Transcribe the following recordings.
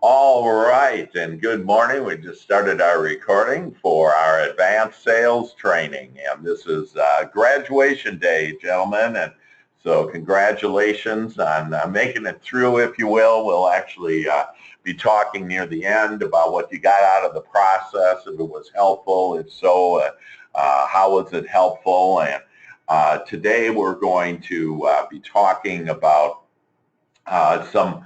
All right, and good morning. We just started our recording for our advanced sales training, and this is graduation day, gentlemen, and so congratulations on making it through, if you will. We'll actually be talking near the end about what you got out of the process, if it was helpful, if so, how was it helpful, and today we're going to be talking about some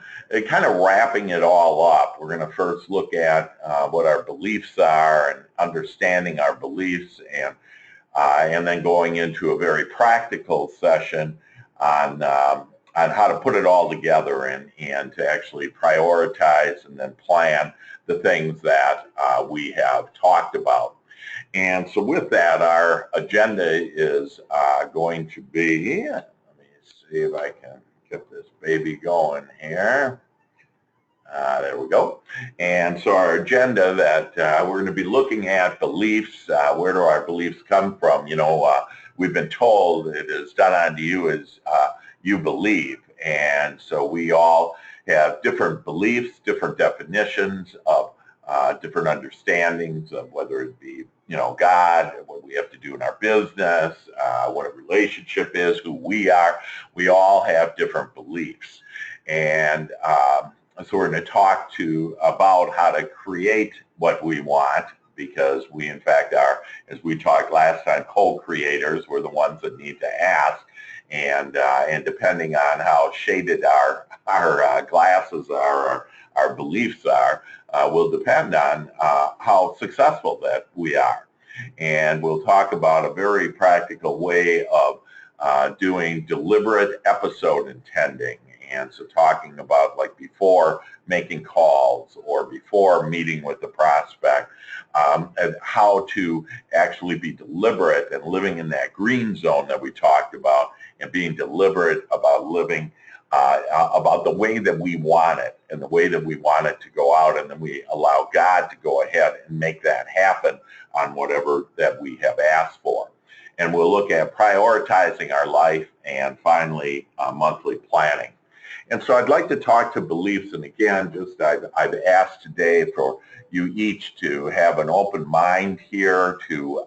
kind of wrapping it all up. We're going to first look at what our beliefs are and understanding our beliefs, and then going into a very practical session on how to put it all together and to actually prioritize and then plan the things that we have talked about. And so with that, our agenda is going to be, let me see if I can get this baby going here. There we go. And so our agenda that we're going to be looking at beliefs. Where do our beliefs come from? You know, we've been told it is done unto you as you believe. And so we all have different beliefs, different definitions of different understandings of whether it be, you know, God, what we have to do in our business, what a relationship is, who we are. We all have different beliefs. And so we're going to talk about how to create what we want, because we, in fact, are, as we talked last time, co-creators. We're the ones that need to ask. And depending on how shaded our glasses are, our beliefs are, will depend on how successful that we are. And we'll talk about a very practical way of doing deliberate episode intending. And so talking about, like, before making calls or before meeting with the prospect, and how to actually be deliberate and living in that green zone that we talked about, and being deliberate about living about the way that we want it and the way that we want it to go out, and then we allow God to go ahead and make that happen on whatever that we have asked for. And we'll look at prioritizing our life, and finally monthly planning. And so I'd like to talk to beliefs, and again, just I've asked today for you each to have an open mind here, to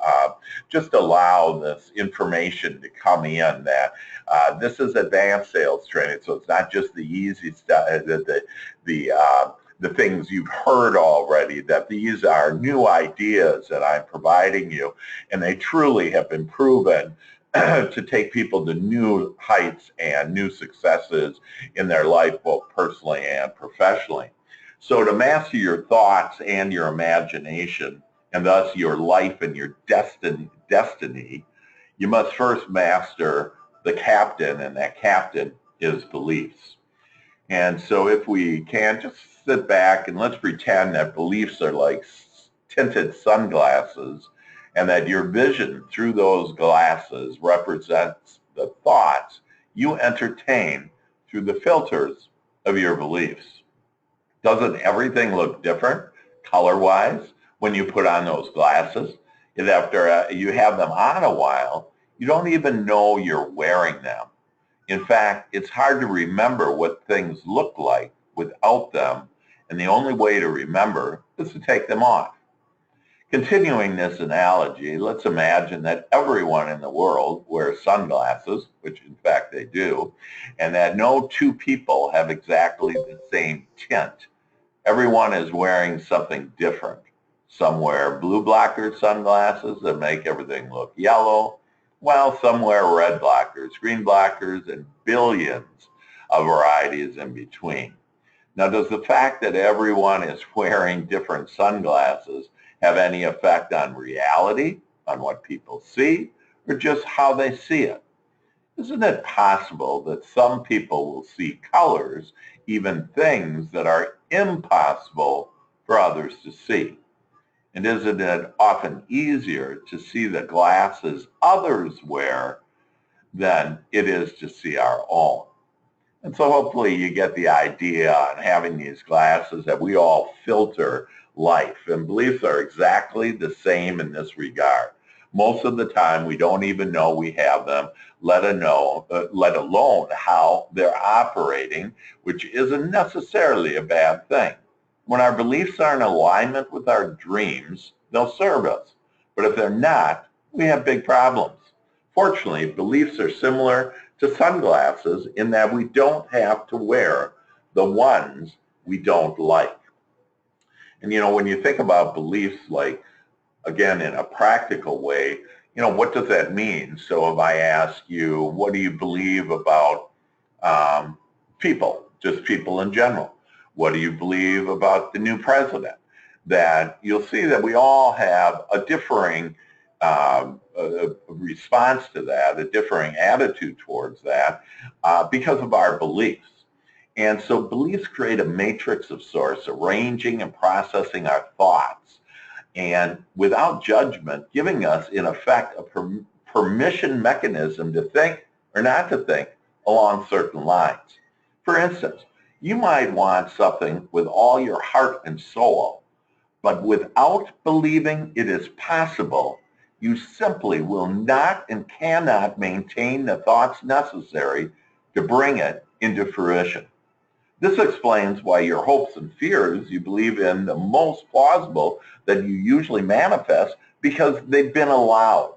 just allow this information to come in, that this is advanced sales training, so it's not just the easy stuff, the things you've heard already, that these are new ideas that I'm providing you, and they truly have been proven to take people to new heights and new successes in their life, both personally and professionally. So to master your thoughts and your imagination, and thus your life and your destiny, you must first master the captain, and that captain is beliefs. And so if we can, just sit back and let's pretend that beliefs are like tinted sunglasses, and that your vision through those glasses represents the thoughts you entertain through the filters of your beliefs. Doesn't everything look different color-wise when you put on those glasses? And after you have them on a while, you don't even know you're wearing them. In fact, it's hard to remember what things look like without them, and the only way to remember is to take them off. Continuing this analogy, let's imagine that everyone in the world wears sunglasses, which in fact they do, and that no two people have exactly the same tint. Everyone is wearing something different. Some wear blue blocker sunglasses that make everything look yellow, while some wear red blockers, green blockers, and billions of varieties in between. Now, does the fact that everyone is wearing different sunglasses have any effect on reality, on what people see, or just how they see it? Isn't it possible that some people will see colors, even things that are impossible for others to see? And isn't it often easier to see the glasses others wear than it is to see our own? And so hopefully you get the idea on having these glasses, that we all filter life, and beliefs are exactly the same in this regard. Most of the time we don't even know we have them, let alone how they're operating, which isn't necessarily a bad thing. When our beliefs are in alignment with our dreams, they'll serve us. But if they're not, we have big problems. Fortunately, beliefs are similar to sunglasses in that we don't have to wear the ones we don't like. And when you think about beliefs, like, again, in a practical way, what does that mean? So if I ask you, what do you believe about people, just people in general? What do you believe about the new president? That you'll see that we all have a differing a response to that, a differing attitude towards that because of our beliefs. And so beliefs create a matrix of sorts, arranging and processing our thoughts, and without judgment, giving us, in effect, a permission mechanism to think or not to think along certain lines. For instance, you might want something with all your heart and soul, but without believing it is possible, you simply will not and cannot maintain the thoughts necessary to bring it into fruition. This explains why your hopes and fears you believe in the most plausible that you usually manifest, because they've been allowed.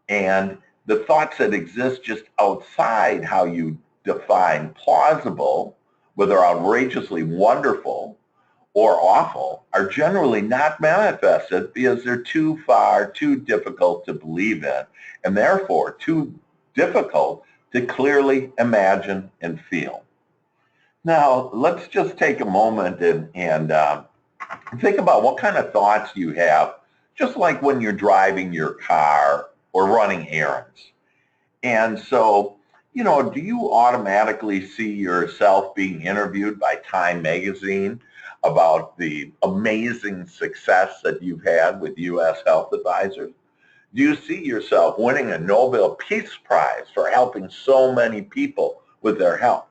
And the thoughts that exist just outside how you define plausible, whether outrageously wonderful or awful, are generally not manifested because they're too far, too difficult to believe in, and therefore too difficult to clearly imagine and feel. Now, let's just take a moment and think about what kind of thoughts you have, just like when you're driving your car or running errands. And so, do you automatically see yourself being interviewed by Time Magazine about the amazing success that you've had with U.S. health advisors? Do you see yourself winning a Nobel Peace Prize for helping so many people with their health?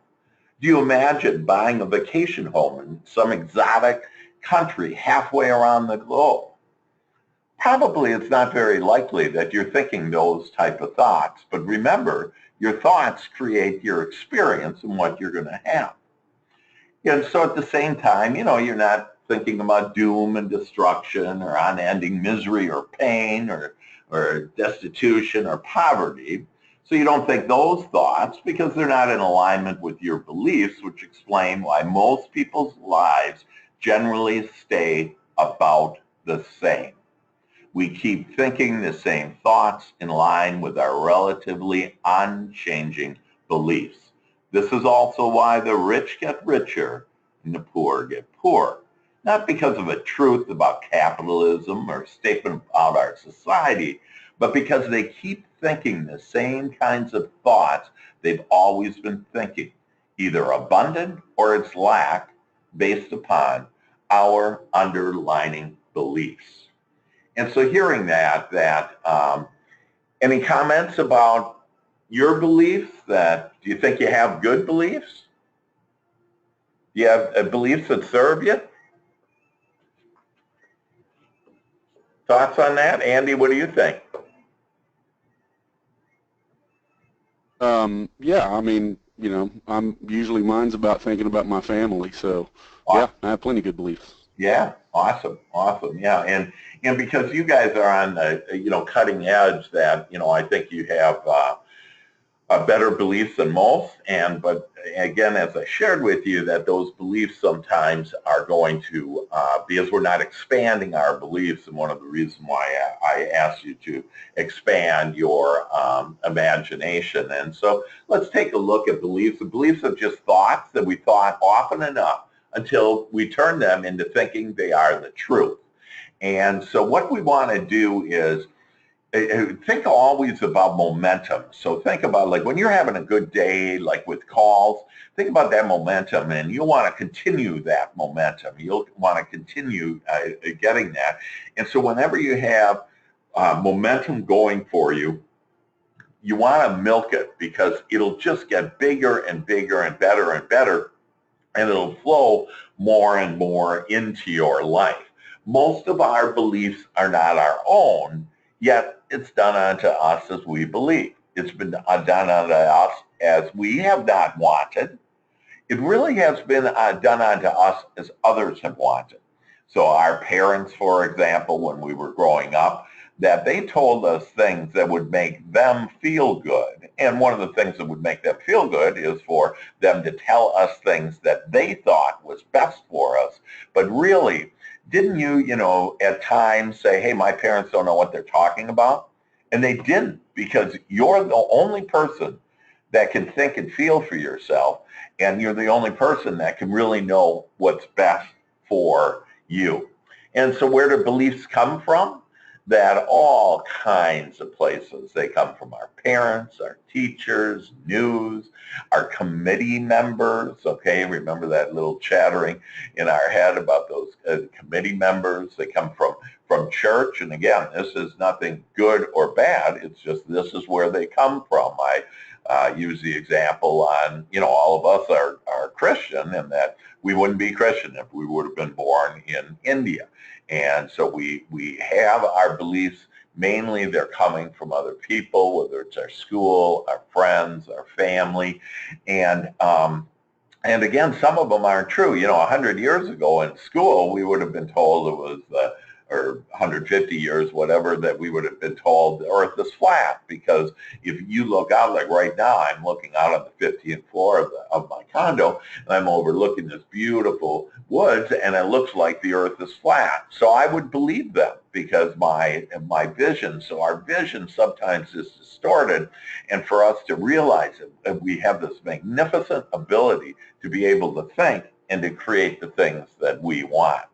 Do you imagine buying a vacation home in some exotic country halfway around the globe? Probably it's not very likely that you're thinking those type of thoughts, but remember, your thoughts create your experience and what you're going to have. And so at the same time, you're not thinking about doom and destruction or unending misery or pain or destitution or poverty. So you don't think those thoughts because they're not in alignment with your beliefs, which explain why most people's lives generally stay about the same. We keep thinking the same thoughts in line with our relatively unchanging beliefs. This is also why the rich get richer and the poor get poorer. Not because of a truth about capitalism or a statement about our society, but because they keep thinking the same kinds of thoughts they've always been thinking, either abundant or its lack, based upon our underlying beliefs. And so hearing that any comments about your beliefs? Do you think you have good beliefs? Do you have beliefs that serve you? Thoughts on that? Andy, what do you think? Yeah, I mean, I'm usually mine's about thinking about my family, so Awesome. yeah, I have plenty of good beliefs. Yeah, awesome, yeah, and because you guys are on the cutting edge, that I think you have better beliefs than most, but again, as I shared with you, that those beliefs sometimes are going to, because we're not expanding our beliefs, and one of the reasons why I asked you to expand your imagination. And so let's take a look at beliefs. The beliefs are just thoughts that we thought often enough until we turn them into thinking they are the truth. And so what we want to do is think always about momentum. So think about, like, when you're having a good day, like with calls, think about that momentum, and you'll want to continue that momentum. You'll want to continue getting that. And so whenever you have momentum going for you, you want to milk it, because it'll just get bigger and bigger and better, and it'll flow more and more into your life. Most of our beliefs are not our own, yet it's done unto us as we believe. It's been done unto us as we have not wanted, it really has been done unto us as others have wanted. So our parents, for example, when we were growing up, that they told us things that would make them feel good. And one of the things that would make them feel good is for them to tell us things that they thought was best for us. But really, didn't you, at times say, hey, my parents don't know what they're talking about? And they didn't, because you're the only person that can think and feel for yourself, and you're the only person that can really know what's best for you. And so where do beliefs come from? That all kinds of places. They come from our parents, our teachers, news, our committee members. Okay, remember that little chattering in our head about those committee members? They come from church. And again, this is nothing good or bad. It's just this is where they come from. I use the example on, all of us are Christian, and that we wouldn't be Christian if we would have been born in India. And so we have our beliefs, mainly they're coming from other people, whether it's our school, our friends, our family. And again, some of them aren't true. 100 years ago in school, we would have been told it was or 150 years, whatever, that we would have been told the earth is flat. Because if you look out, like right now, I'm looking out on the 15th floor of my condo, and I'm overlooking this beautiful woods, and it looks like the earth is flat. So I would believe them because my vision, so our vision sometimes is distorted. And for us to realize that we have this magnificent ability to be able to think and to create the things that we want.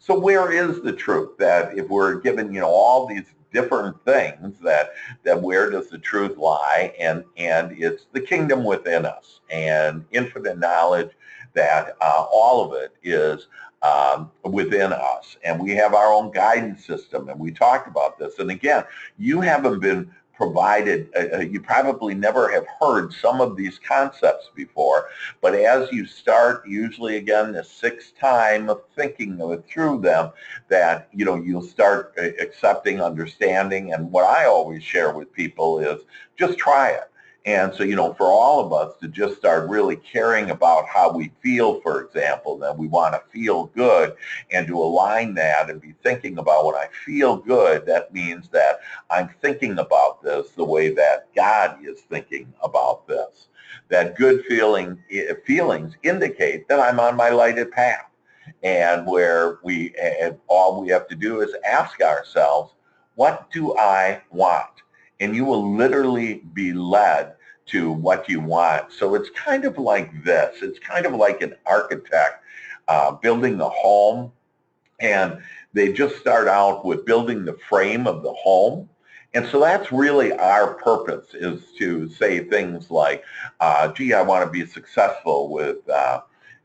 So where is the truth? That if we're given, all these different things, that where does the truth lie? And it's the kingdom within us and infinite knowledge, that all of it is within us. And we have our own guidance system. And we talked about this. And again, you haven't been provided, you probably never have heard some of these concepts before, but as you start, usually again the sixth time of thinking through them, that you'll start accepting, understanding. And what I always share with people is just try it. And so, for all of us to just start really caring about how we feel, for example, that we want to feel good, and to align that and be thinking about when I feel good, that means that I'm thinking about this the way that God is thinking about this. That good feelings indicate that I'm on my lighted path. And all we have to do is ask ourselves, what do I want? And you will literally be led to what you want. So it's kind of like this. It's kind of like an architect building the home, and they just start out with building the frame of the home. And so that's really our purpose, is to say things like, gee, I want to be successful with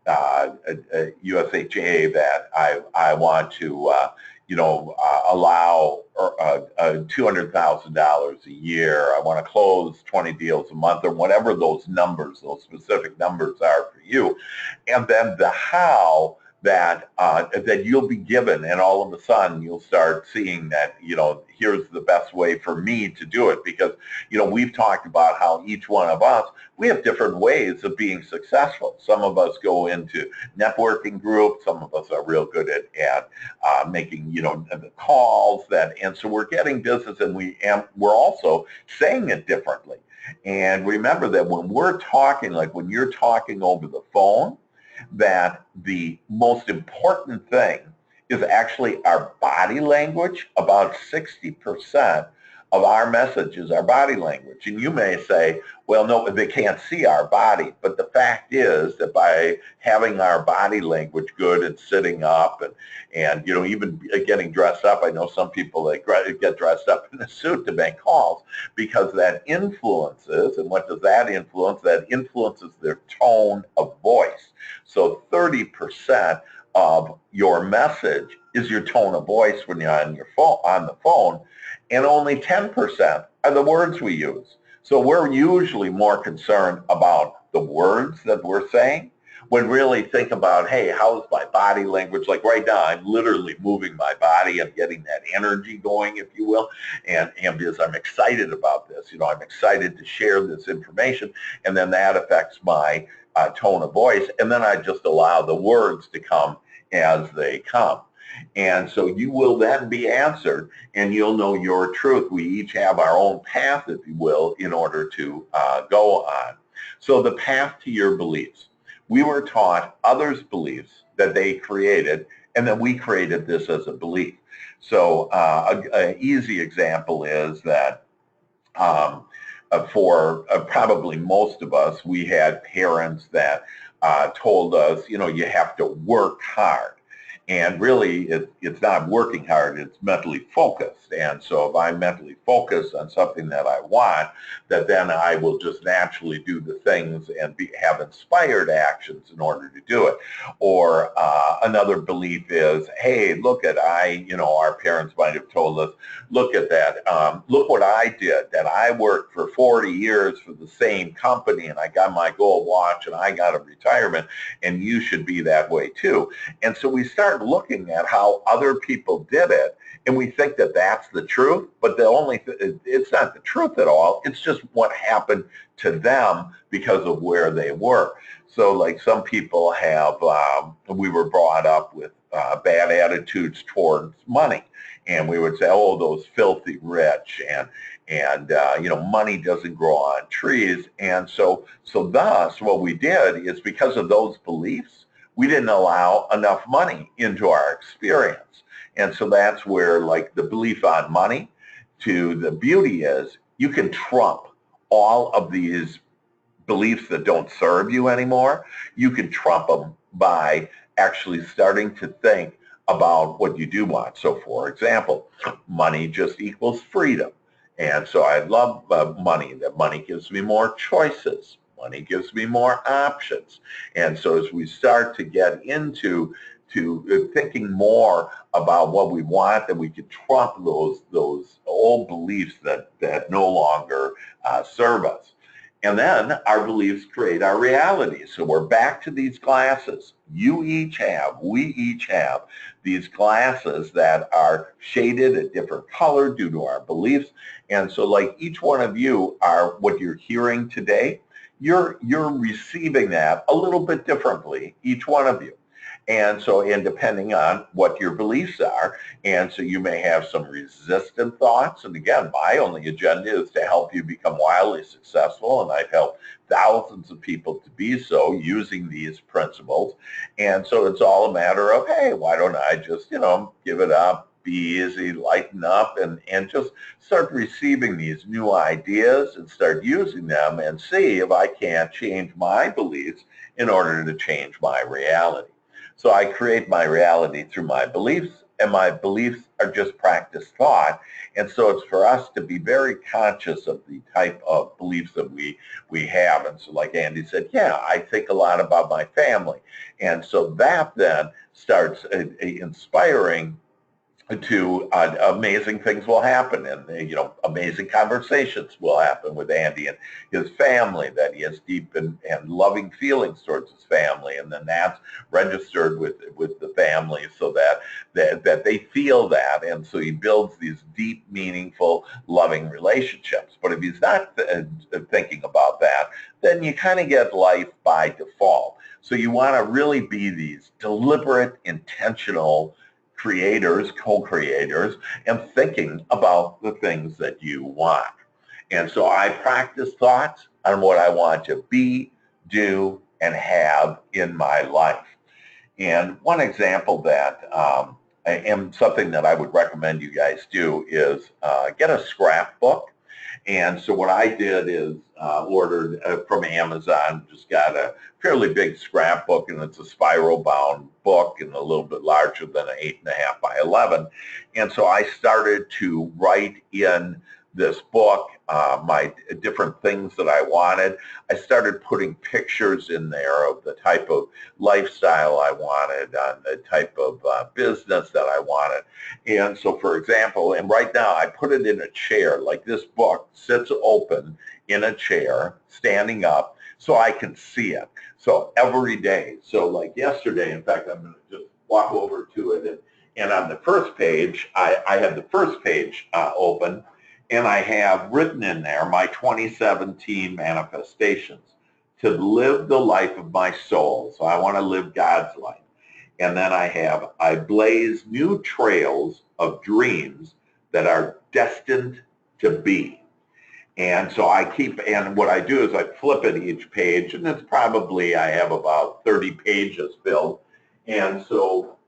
USHA, that I want to allow $200,000 a year. I want to close 20 deals a month, or whatever those numbers, those specific numbers are for you. And then the how that you'll be given, and all of a sudden you'll start seeing that, here's the best way for me to do it. Because, we've talked about how each one of us, we have different ways of being successful. Some of us go into networking groups. Some of us are real good at making, the calls, and so we're getting business, and we're also saying it differently. And remember that when we're talking, like when you're talking over the phone, that the most important thing is actually our body language. About 60% of our message is our body language. And you may say, well, no, they can't see our body. But the fact is that by having our body language good, and sitting up, and even getting dressed up, I know some people that get dressed up in a suit to make calls, because that influences. And what does that influence? That influences their tone of voice. So 30% of your message is your tone of voice when you're on the phone, and only 10% are the words we use. So we're usually more concerned about the words that we're saying, when really think about, hey, how's my body language? Like right now, I'm literally moving my body. I'm getting that energy going, if you will, and because I'm excited about this. I'm excited to share this information, and then that affects my tone of voice, and then I just allow the words to come as they come. And so you will then be answered, and you'll know your truth. We each have our own path, if you will, in order to go on. So the path to your beliefs. We were taught others' beliefs that they created, and then we created this as a belief. So an easy example is that for probably most of us, we had parents that told us, you know, you have to work hard. And really, it's not working hard, it's mentally focused. And so if I'm mentally focused on something that I want, that then I will just naturally do the things and have inspired actions in order to do it. Or another belief is, hey, look at our parents might have told us, look at that, look what I did, that I worked for 40 years for the same company and I got my gold watch and I got a retirement, and you should be that way too. And so we start looking at how other people did it, and we think that that's the truth, but it's not the truth at all. It's just what happened to them because of where they were. So like some people have, we were brought up with bad attitudes towards money. And we would say, oh, those filthy rich, and money doesn't grow on trees. And so thus what we did is, because of those beliefs, we didn't allow enough money into our experience. And so that's where, like, the belief on money to the beauty is, you can trump all of these beliefs that don't serve you anymore. You can trump them by actually starting to think about what you do want. So for example, money just equals freedom. And so I love money, that money gives me more choices. Money gives me more options. And so as we start to get into thinking more about what we want, that we can trump those old beliefs that no longer serve us. And then our beliefs create our reality. So we're back to these glasses. We each have these glasses that are shaded a different color due to our beliefs. And so like each one of you are what you're hearing today. You're receiving that a little bit differently, each one of you. And so, and depending on what your beliefs are, and so you may have some resistant thoughts. And again, my only agenda is to help you become wildly successful, and I've helped thousands of people to be so using these principles. And so it's all a matter of, hey, why don't I just, give it up, be easy, lighten up, and just start receiving these new ideas and start using them and see if I can't change my beliefs in order to change my reality. So I create my reality through my beliefs, and my beliefs are just practice thought. And so it's for us to be very conscious of the type of beliefs that we have. And so like Andy said, yeah, I think a lot about my family. And so that then starts inspiring to amazing things will happen, and amazing conversations will happen with Andy and his family, that he has deep and loving feelings towards his family, and then that's registered with the family, so that they feel that, and so he builds these deep, meaningful, loving relationships. But if he's not thinking about that, then you kind of get life by default. So you want to really be these deliberate, intentional creators, co-creators, and thinking about the things that you want. And so I practice thoughts on what I want to be, do, and have in my life. And one example that and something that I would recommend you guys do is get a scrapbook. And so what I did is ordered from Amazon, just got a fairly big scrapbook, and it's a spiral bound book and a little bit larger than an 8.5 by 11. And so I started to write in this book my different things that I wanted. I started putting pictures in there of the type of lifestyle I wanted, on the type of business that I wanted. And so, for example, and right now I put it in a chair, like this book sits open in a chair, standing up, so I can see it. So every day, so like yesterday, in fact, I'm going to just walk over to it, and on the first page, I had the first page open, and I have written in there my 2017 manifestations. to live the life of my soul. So I want to live God's life. And then I blaze new trails of dreams that are destined to be. And so and what I do is I flip it each page, and it's probably, I have about 30 pages filled. And so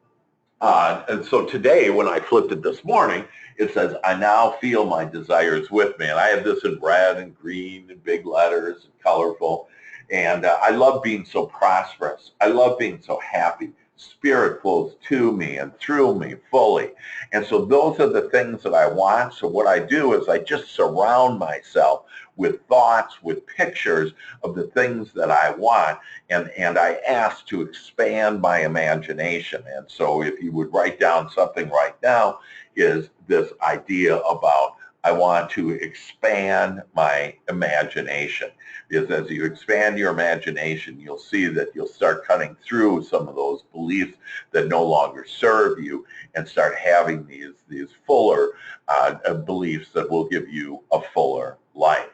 today, when I flipped it this morning, it says, I now feel my desires with me. And I have this in red and green and big letters and colorful. And I love being so prosperous. I love being so happy. Spirit flows to me and through me fully. And so those are the things that I want. So what I do is I just surround myself with thoughts, with pictures of the things that I want. And I ask to expand my imagination. And so if you would write down something right now, is this idea about I want to expand my imagination. Because as you expand your imagination, you'll see that you'll start cutting through some of those beliefs that no longer serve you and start having these fuller beliefs that will give you a fuller life.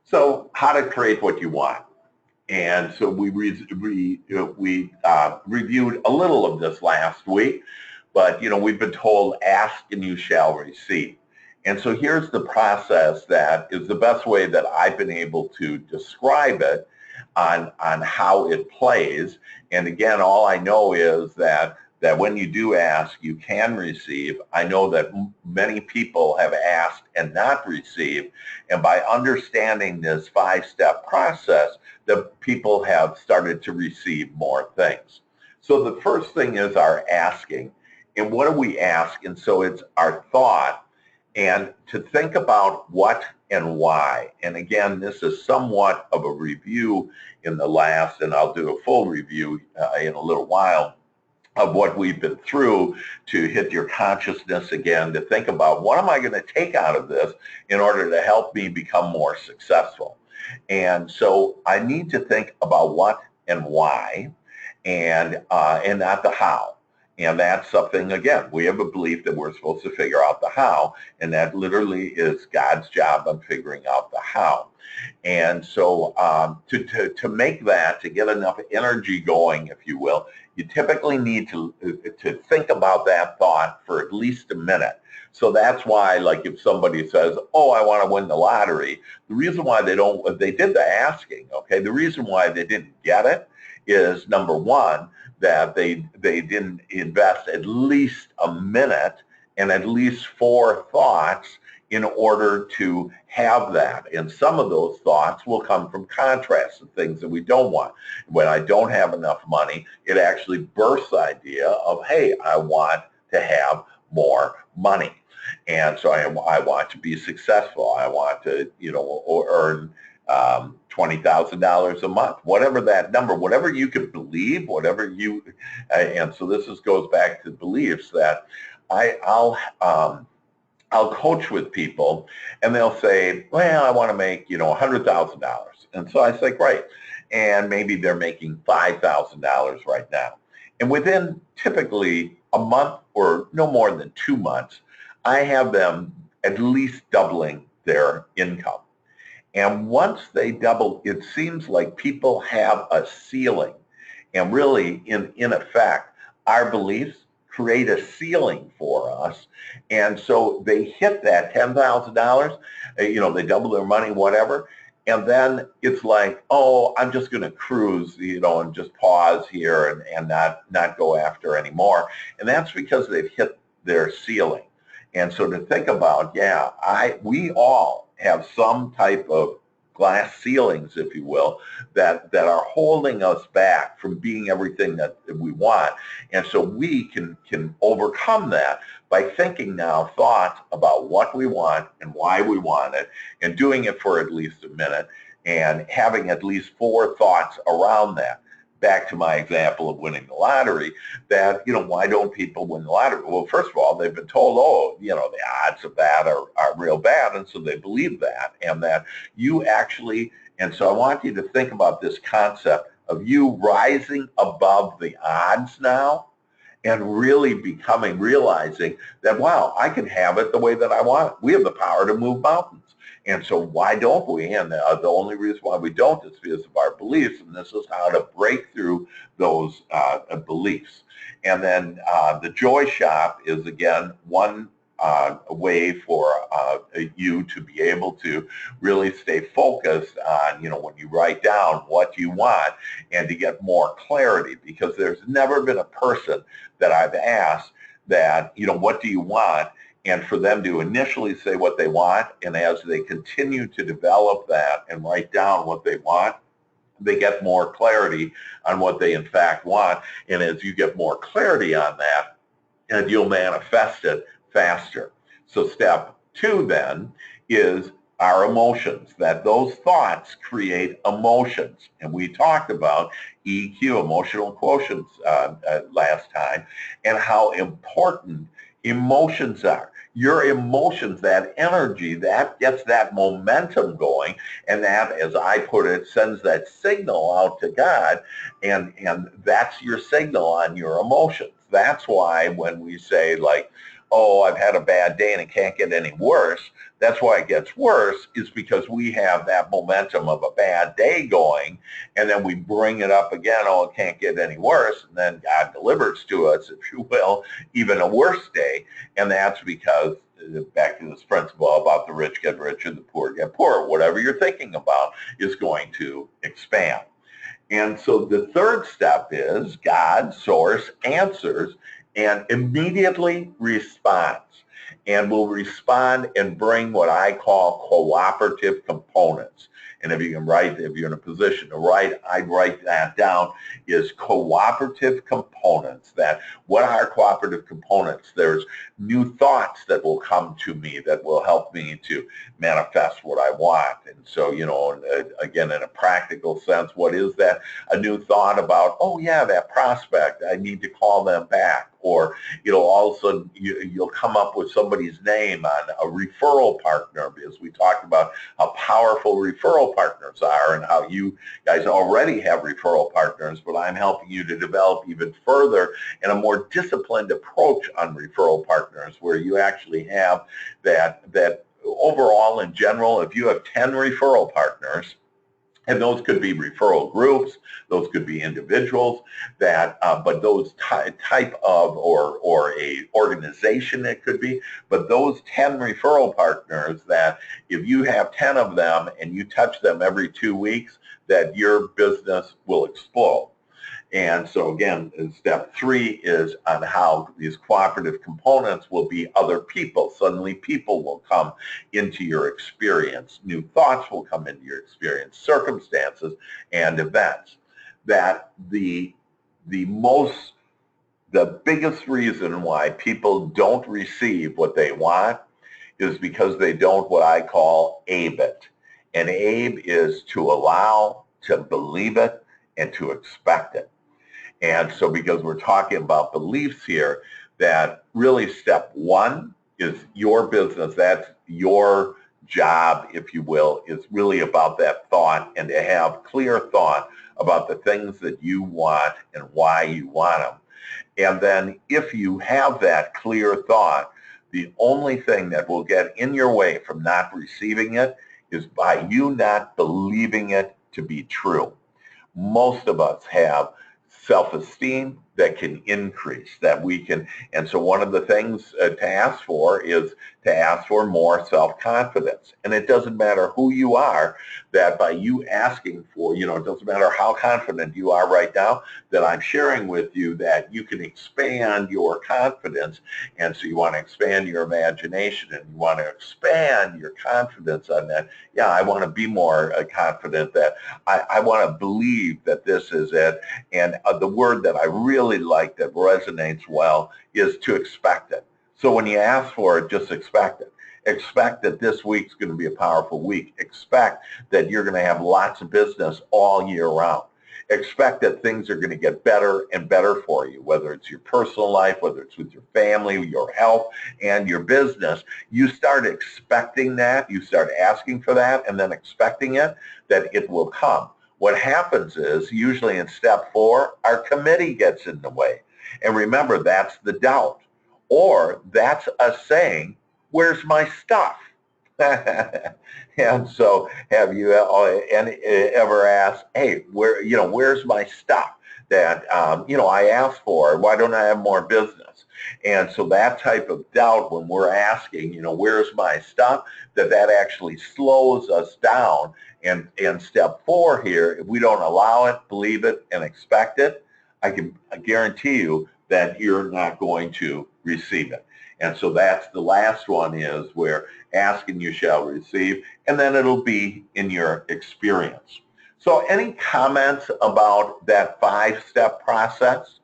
So how to create what you want. And so we reviewed a little of this last week, but we've been told, ask and you shall receive. And so here's the process that is the best way that I've been able to describe it on how it plays. And again, all I know is that when you do ask, you can receive. I know that many people have asked and not received. And by understanding this 5-step process, the people have started to receive more things. So the first thing is our asking. And what do we ask? And so it's our thought. And to think about what and why. And again, this is somewhat of a review in the last, and I'll do a full review in a little while, of what we've been through to hit your consciousness again, to think about what am I going to take out of this in order to help me become more successful. And so I need to think about what and why, and not the how. And that's something, again, we have a belief that we're supposed to figure out the how, and that literally is God's job on figuring out the how. And so to make that, to get enough energy going, if you will, you typically need to think about that thought for at least a minute. So that's why, like, if somebody says, oh, I want to win the lottery, the reason why they did the asking, okay, the reason why they didn't get it is, number one, that they didn't invest at least a minute and at least 4 thoughts in order to have that. And some of those thoughts will come from contrasts and things that we don't want. When I don't have enough money, it actually births the idea of, hey, I want to have more money. And so I want to be successful. I want to, earn $20,000 a month, whatever that number, whatever you can believe, whatever you, and so this goes back to beliefs that I'll coach with people, and they'll say, well, I want to make, $100,000. And so I say, great. And maybe they're making $5,000 right now. And within typically a month or no more than 2 months, I have them at least doubling their income. And once they double, it seems like people have a ceiling. And really, in effect, our beliefs create a ceiling for us. And so they hit that $10,000, they double their money, whatever. And then it's like, oh, I'm just going to cruise, and just pause here and not go after anymore. And that's because they've hit their ceiling. And so to think about, we all have some type of glass ceilings, if you will, that are holding us back from being everything that we want. And so we can overcome that by thinking now thoughts about what we want and why we want it, and doing it for at least a minute, and having at least 4 thoughts around that. Back to my example of winning the lottery, that, why don't people win the lottery? Well, first of all, they've been told, oh, the odds of that are real bad, and so they believe that, and that you actually, and so I want you to think about this concept of you rising above the odds now, and really realizing that, wow, I can have it the way that I want it. We have the power to move mountains. And so why don't we? And the only reason why we don't is because of our beliefs. And this is how to break through those beliefs. And then the Joy Shop is, again, one way for you to be able to really stay focused on, when you write down what you want and to get more clarity, because there's never been a person that I've asked that, what do you want? And for them to initially say what they want, and as they continue to develop that and write down what they want, they get more clarity on what they in fact want. And as you get more clarity on that, and you'll manifest it faster. So step 2 then is our emotions, that those thoughts create emotions. And we talked about EQ, emotional quotients, last time, and how important emotions are. Your emotions, that energy, that gets that momentum going, and that, as I put it, sends that signal out to God, and that's your signal on your emotions. That's why when we say, like, oh, I've had a bad day and it can't get any worse, that's why it gets worse, is because we have that momentum of a bad day going, and then we bring it up again, oh, it can't get any worse, and then God delivers to us, if you will, even a worse day. And that's because, back to this principle about the rich get richer, the poor get poorer, whatever you're thinking about is going to expand. And so the third step is God, source, answers, and immediately responds. And will respond and bring what I call cooperative components. And if you can write, if you're in a position to write, I'd write that down, is cooperative components. That what are cooperative components? There's new thoughts that will come to me that will help me to manifest what I want. And so, again, in a practical sense, what is that? A new thought about, oh yeah, that prospect, I need to call them back. Or all of a sudden you'll come up with somebody's name on a referral partner, because we talked about how powerful referral partners are and how you guys already have referral partners, but I'm helping you to develop even further in a more disciplined approach on referral partners, where you actually have that overall, in general, if you have 10 referral partners, and those could be referral groups, those could be individuals, that, but those type of, or a organization it could be, but those 10 referral partners, that if you have 10 of them and you touch them every 2 weeks, that your business will explode. And so again, step 3 is on how these cooperative components will be other people. Suddenly people will come into your experience. New thoughts will come into your experience, circumstances and events. That the biggest reason why people don't receive what they want is because they don't, what I call, abe it. And abe is to allow, to believe it, and to expect it. And so, because we're talking about beliefs here, that really step 1 is your business. That's your job, if you will, is really about that thought, and to have clear thought about the things that you want and why you want them. And then if you have that clear thought, the only thing that will get in your way from not receiving it is by you not believing it to be true. Most of us have self-esteem that can increase, that we can, and so one of the things to ask for is to ask for more self-confidence. And it doesn't matter who you are, that by you asking for, it doesn't matter how confident you are right now, that I'm sharing with you that you can expand your confidence. And so you want to expand your imagination, and you want to expand your confidence on that. Yeah, I want to be more confident, that I want to believe that this is it. And the word that I really like that resonates well is to expect it. So when you ask for it, just expect it. Expect that this week's going to be a powerful week. Expect that you're going to have lots of business all year round. Expect that things are going to get better and better for you, whether it's your personal life, whether it's with your family, your health, and your business. You start expecting that, you start asking for that, and then expecting it, that it will come. What happens is, usually in step 4, our committee gets in the way. And remember, that's the doubt. Or that's us saying, where's my stuff? And so have you ever asked, hey, where's my stuff that, I asked for? Why don't I have more business? And so that type of doubt, when we're asking, where's my stuff, that actually slows us down. And step 4 here, if we don't allow it, believe it, and expect it, I guarantee you that you're not going to receive it. And so that's the last one, is where ask and you shall receive, and then it'll be in your experience. So any comments about that 5-step process?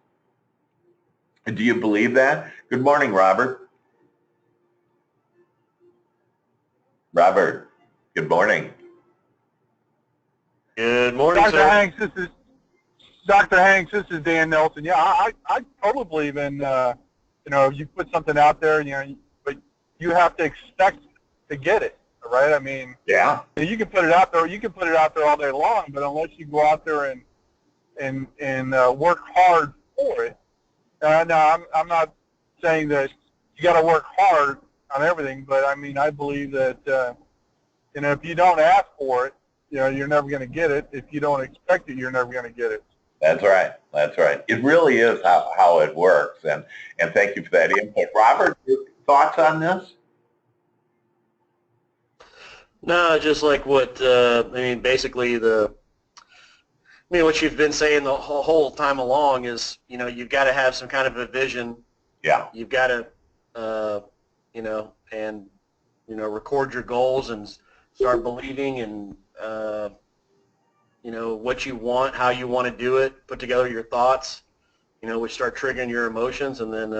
Do you believe that? Good morning, Robert. Robert, good morning. Good morning, Dr. sir. Hanks, this is Dr. Hanks. This is Dan Nelson. Yeah, I totally believe in you put something out there, but you have to expect to get it, right? I mean, yeah, you can put it out there. You can put it out there all day long, but unless you go out there and work hard for it. No, I'm not saying that you got to work hard on everything, but I mean, I believe that if you don't ask for it, you're never going to get it. If you don't expect it, you're never going to get it. That's right. That's right. It really is how it works. And thank you for that input. Robert, thoughts on this? No, just like what, basically what you've been saying the whole time along is, you've got to have some kind of a vision. Yeah. You've got to, record your goals and start believing and, what you want, how you want to do it, put together your thoughts, which start triggering your emotions, and then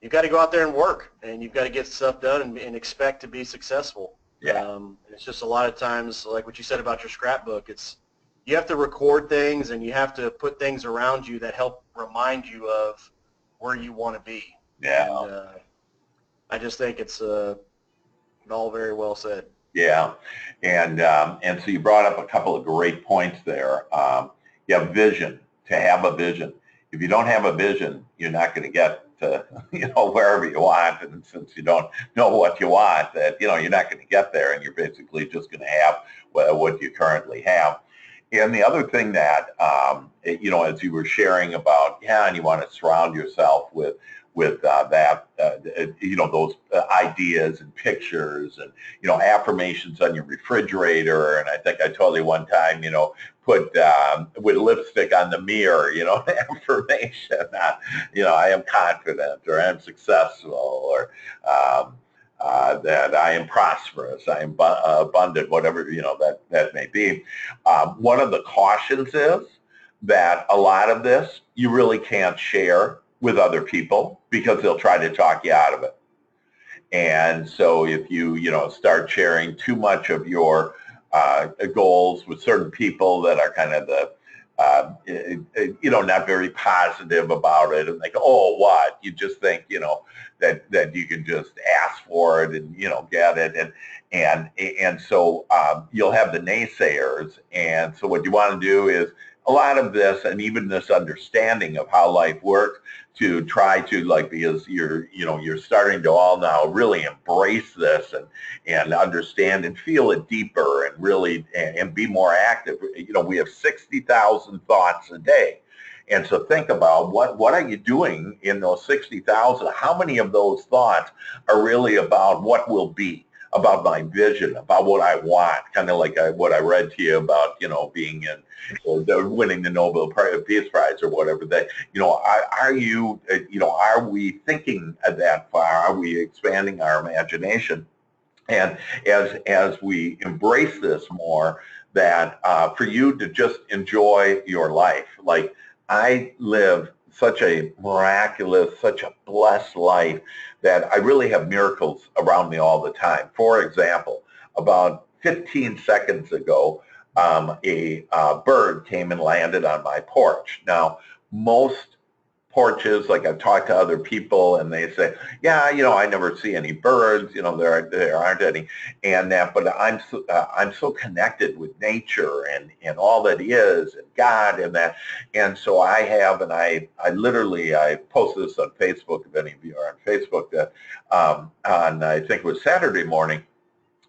you've got to go out there and work, and you've got to get stuff done and expect to be successful. Yeah. It's just a lot of times, like what you said about your scrapbook, you have to record things, and you have to put things around you that help remind you of where you want to be. Yeah. And, I just think it's all very well said. Yeah, and so you brought up a couple of great points there. You have vision, to have a vision. If you don't have a vision, you're not going to get to wherever you want, and since you don't know what you want, that you're not going to get there, and you're basically just going to have what you currently have. And the other thing that as you were sharing about, and you want to surround yourself with those ideas and pictures and, affirmations on your refrigerator. And I think I told you one time, put with lipstick on the mirror, affirmation, I am confident, or I am successful, or that I am prosperous, I am abundant, whatever, that may be. One of the cautions is that a lot of this you really can't share with other people, because they'll try to talk you out of it. And so if you, start sharing too much of your goals with certain people that are kind of not very positive about it, and they go, oh, what? You just think, that you can just ask for it and, get it. And so you'll have the naysayers. And so what you want to do is, a lot of this, and even this understanding of how life works, to try to, because you're starting to all now really embrace this and understand and feel it deeper, and really and be more active. We have 60,000 thoughts a day. And so think about what are you doing in those 60,000? How many of those thoughts are really about what will be, about my vision, about what I want, kind of like what I read to you about, being in, winning the Nobel Peace Prize or whatever. That, are we thinking that far? Are we expanding our imagination? And as we embrace this more, that for you to just enjoy your life, like I live such a miraculous, such a blessed life that I really have miracles around me all the time. For example, about 15 seconds ago, a bird came and landed on my porch. Now, most porches, like I've talked to other people and they say, yeah, I never see any birds, there aren't any, and that, but I'm so connected with nature and all that is, and God and that, and so I have, and I literally, I posted this on Facebook, if any of you are on Facebook, that on, I think it was Saturday morning,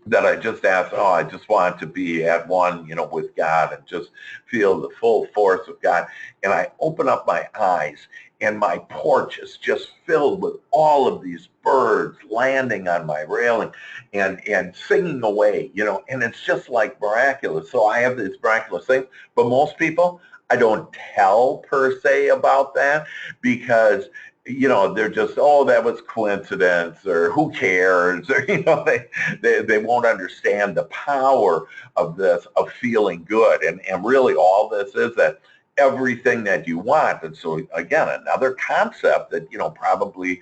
that I just asked, I just want to be at one, with God and just feel the full force of God. And I open up my eyes and my porch is just filled with all of these birds landing on my railing and singing away, and it's just like miraculous. So I have these miraculous things, but most people, I don't tell per se about that because they're just, that was coincidence, or who cares, or, they won't understand the power of this, of feeling good. And really all this is that everything that you want. And so again, another concept that, probably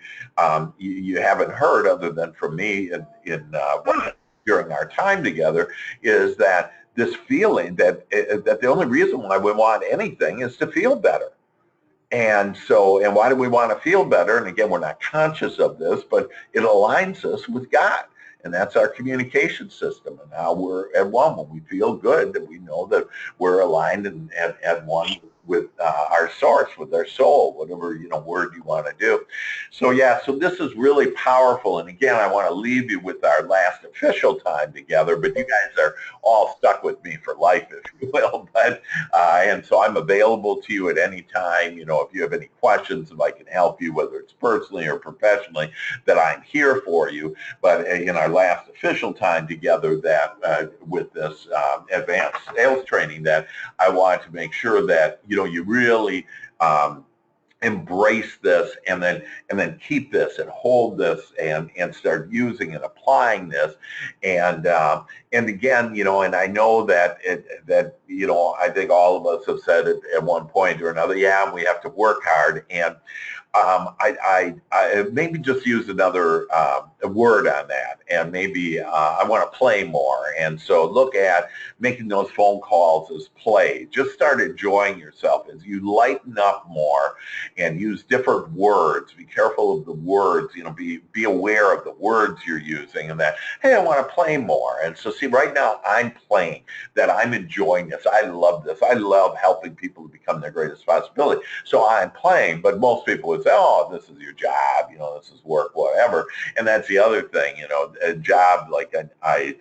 you haven't heard other than from me during our time together is that this feeling that the only reason why we want anything is to feel better. And so, and why do we want to feel better? And again, we're not conscious of this, but it aligns us with God. And that's our communication system. And how we're at one. When we feel good, that we know that we're aligned and at one with our source, with our soul, whatever, word you want to do. So yeah, so this is really powerful. And again, I want to leave you with our last official time together, but you guys are all stuck with me for life, if you will. But, and so I'm available to you at any time. If you have any questions, if I can help you, whether it's personally or professionally, that I'm here for you. But in our last official time together, that with this advanced sales training, that I want to make sure that you really embrace this and then keep this and hold this and start using and applying this. And again, and I know that I think all of us have said it at one point or another, yeah, we have to work hard. And I maybe just use another word on that, and maybe I want to play more. And so look at making those phone calls as play. Just start enjoying yourself as you lighten up more and use different words. Be careful of the words, be aware of the words you're using, and that, hey, I want to play more. And so see, right now I'm playing, that I'm enjoying this. I love this. I love helping people to become their greatest possibility. So I'm playing, but most people would say, oh, this is your job, this is work, whatever. And that's the other thing, a job, like I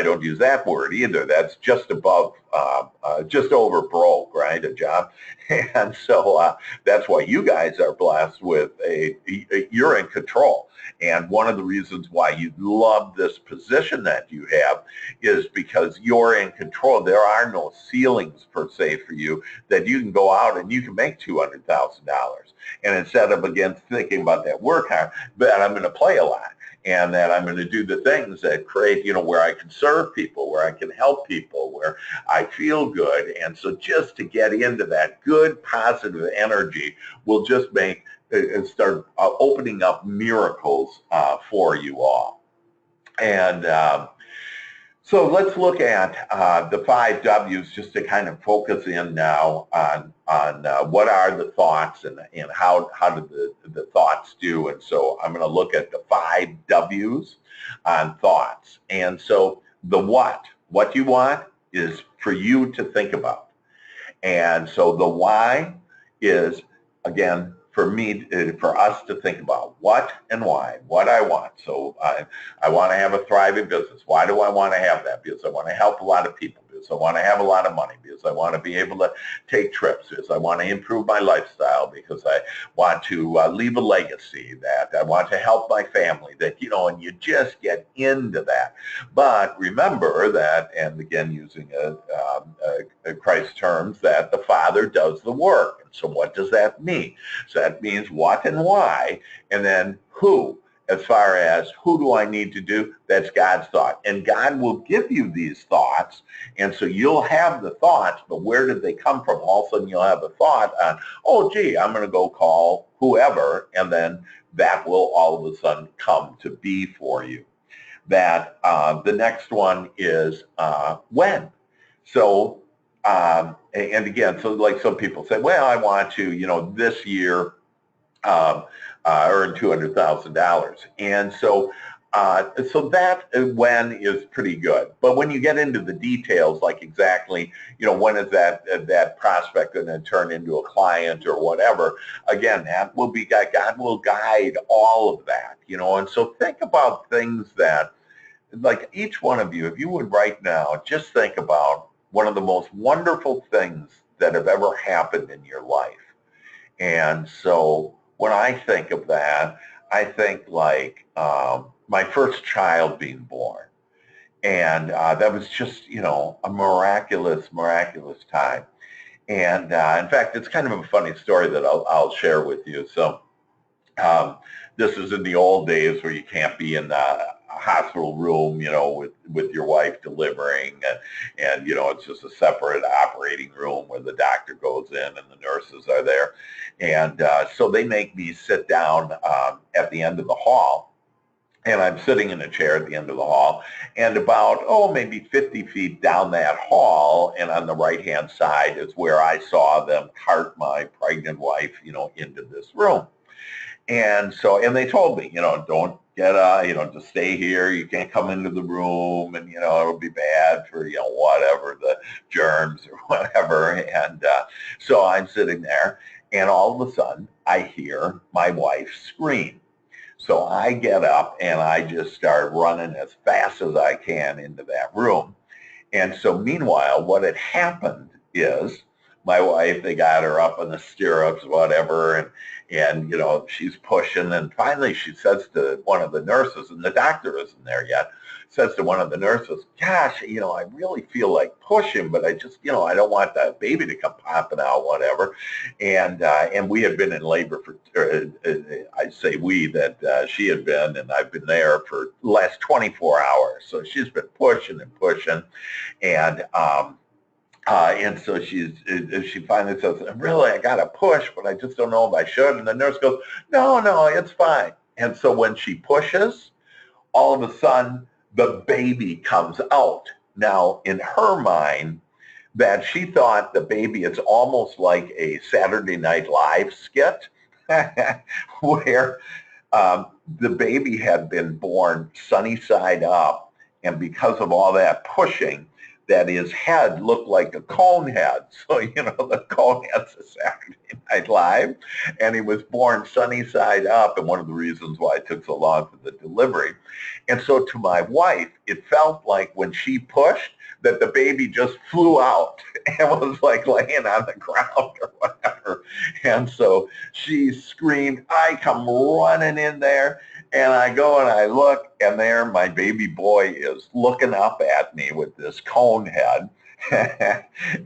don't use that word either. That's just above, just over broke, right? A job. And so that's why you guys are blessed with you're in control. And one of the reasons why you love this position that you have is because you're in control. There are no ceilings per se for you, that you can go out and you can make $200,000. And instead of, again, thinking about that work hard, but I'm going to play a lot. And that I'm going to do the things that create, where I can serve people, where I can help people, where I feel good. And so just to get into that good, positive energy will just make and start opening up miracles for you all. And so let's look at the 5 W's, just to kind of focus in now on what are the thoughts and how do the thoughts do. And so I'm going to look at the 5 W's on thoughts. And so the what you want is for you to think about. And so the why is, again, for me, for us to think about what and why, what I want. So I want to have a thriving business. Why do I want to have that? Because I want to help a lot of people. Because I want to have a lot of money. Because I want to be able to take trips. Because I want to improve my lifestyle. Because I want to leave a legacy. That I want to help my family. That, and you just get into that. But remember that, and again, using Christ's terms, that the Father does the work. And so what does that mean? So that means what and why, and then who. As far as who do I need to do, that's God's thought. And God will give you these thoughts, and so you'll have the thoughts, but where did they come from? All of a sudden you'll have a thought on, oh, gee, I'm going to go call whoever, and then that will all of a sudden come to be for you. That the next one is when. So, and again, so like some people say, well, I want to, this year, earn $200,000. And so that when is pretty good. But when you get into the details, like exactly, when is that prospect going to turn into a client or whatever, again, that will be, God will guide all of that, and so think about things that, like each one of you, if you would right now, just think about one of the most wonderful things that have ever happened in your life. And so when I think of that, I think like my first child being born. And that was just, a miraculous, miraculous time. And in fact, it's kind of a funny story that I'll share with you. So this is in the old days where you can't be in the hospital room, with your wife delivering, and it's just a separate operating room where the doctor goes in and the nurses are there. And so they make me sit down at the end of the hall. And I'm sitting in a chair at the end of the hall, and about, maybe 50 feet down that hall, and on the right-hand side is where I saw them cart my pregnant wife, into this room. And so, and they told me, don't get, just stay here. You can't come into the room, and, it'll be bad for, whatever, the germs or whatever. And so I'm sitting there, and all of a sudden I hear my wife scream. So I get up and I just start running as fast as I can into that room. And so meanwhile, what had happened is my wife, they got her up in the stirrups, whatever, and she's pushing, and finally she says to one of the nurses, and the doctor isn't there yet, says to one of the nurses, gosh, I really feel like pushing, but I just, I don't want that baby to come popping out, whatever. And we had been in labor for, I say we, that she had been, and I've been there for the last 24 hours. So she's been pushing and pushing. And so she finally says, really, I got to push, but I just don't know if I should. And the nurse goes, no, it's fine. And so when she pushes, all of a sudden, the baby comes out. Now, in her mind, that she thought the baby, it's almost like a Saturday Night Live skit where the baby had been born sunny side up, and because of all that pushing, that his head looked like a cone head. So, the cone head's a Saturday Night Live, and he was born sunny side up, and one of the reasons why it took so long for the delivery. And so to my wife, it felt like when she pushed, that the baby just flew out and was like laying on the ground or whatever. And so she screamed, I come running in there, and I go and I look, and there my baby boy is looking up at me with this cone head,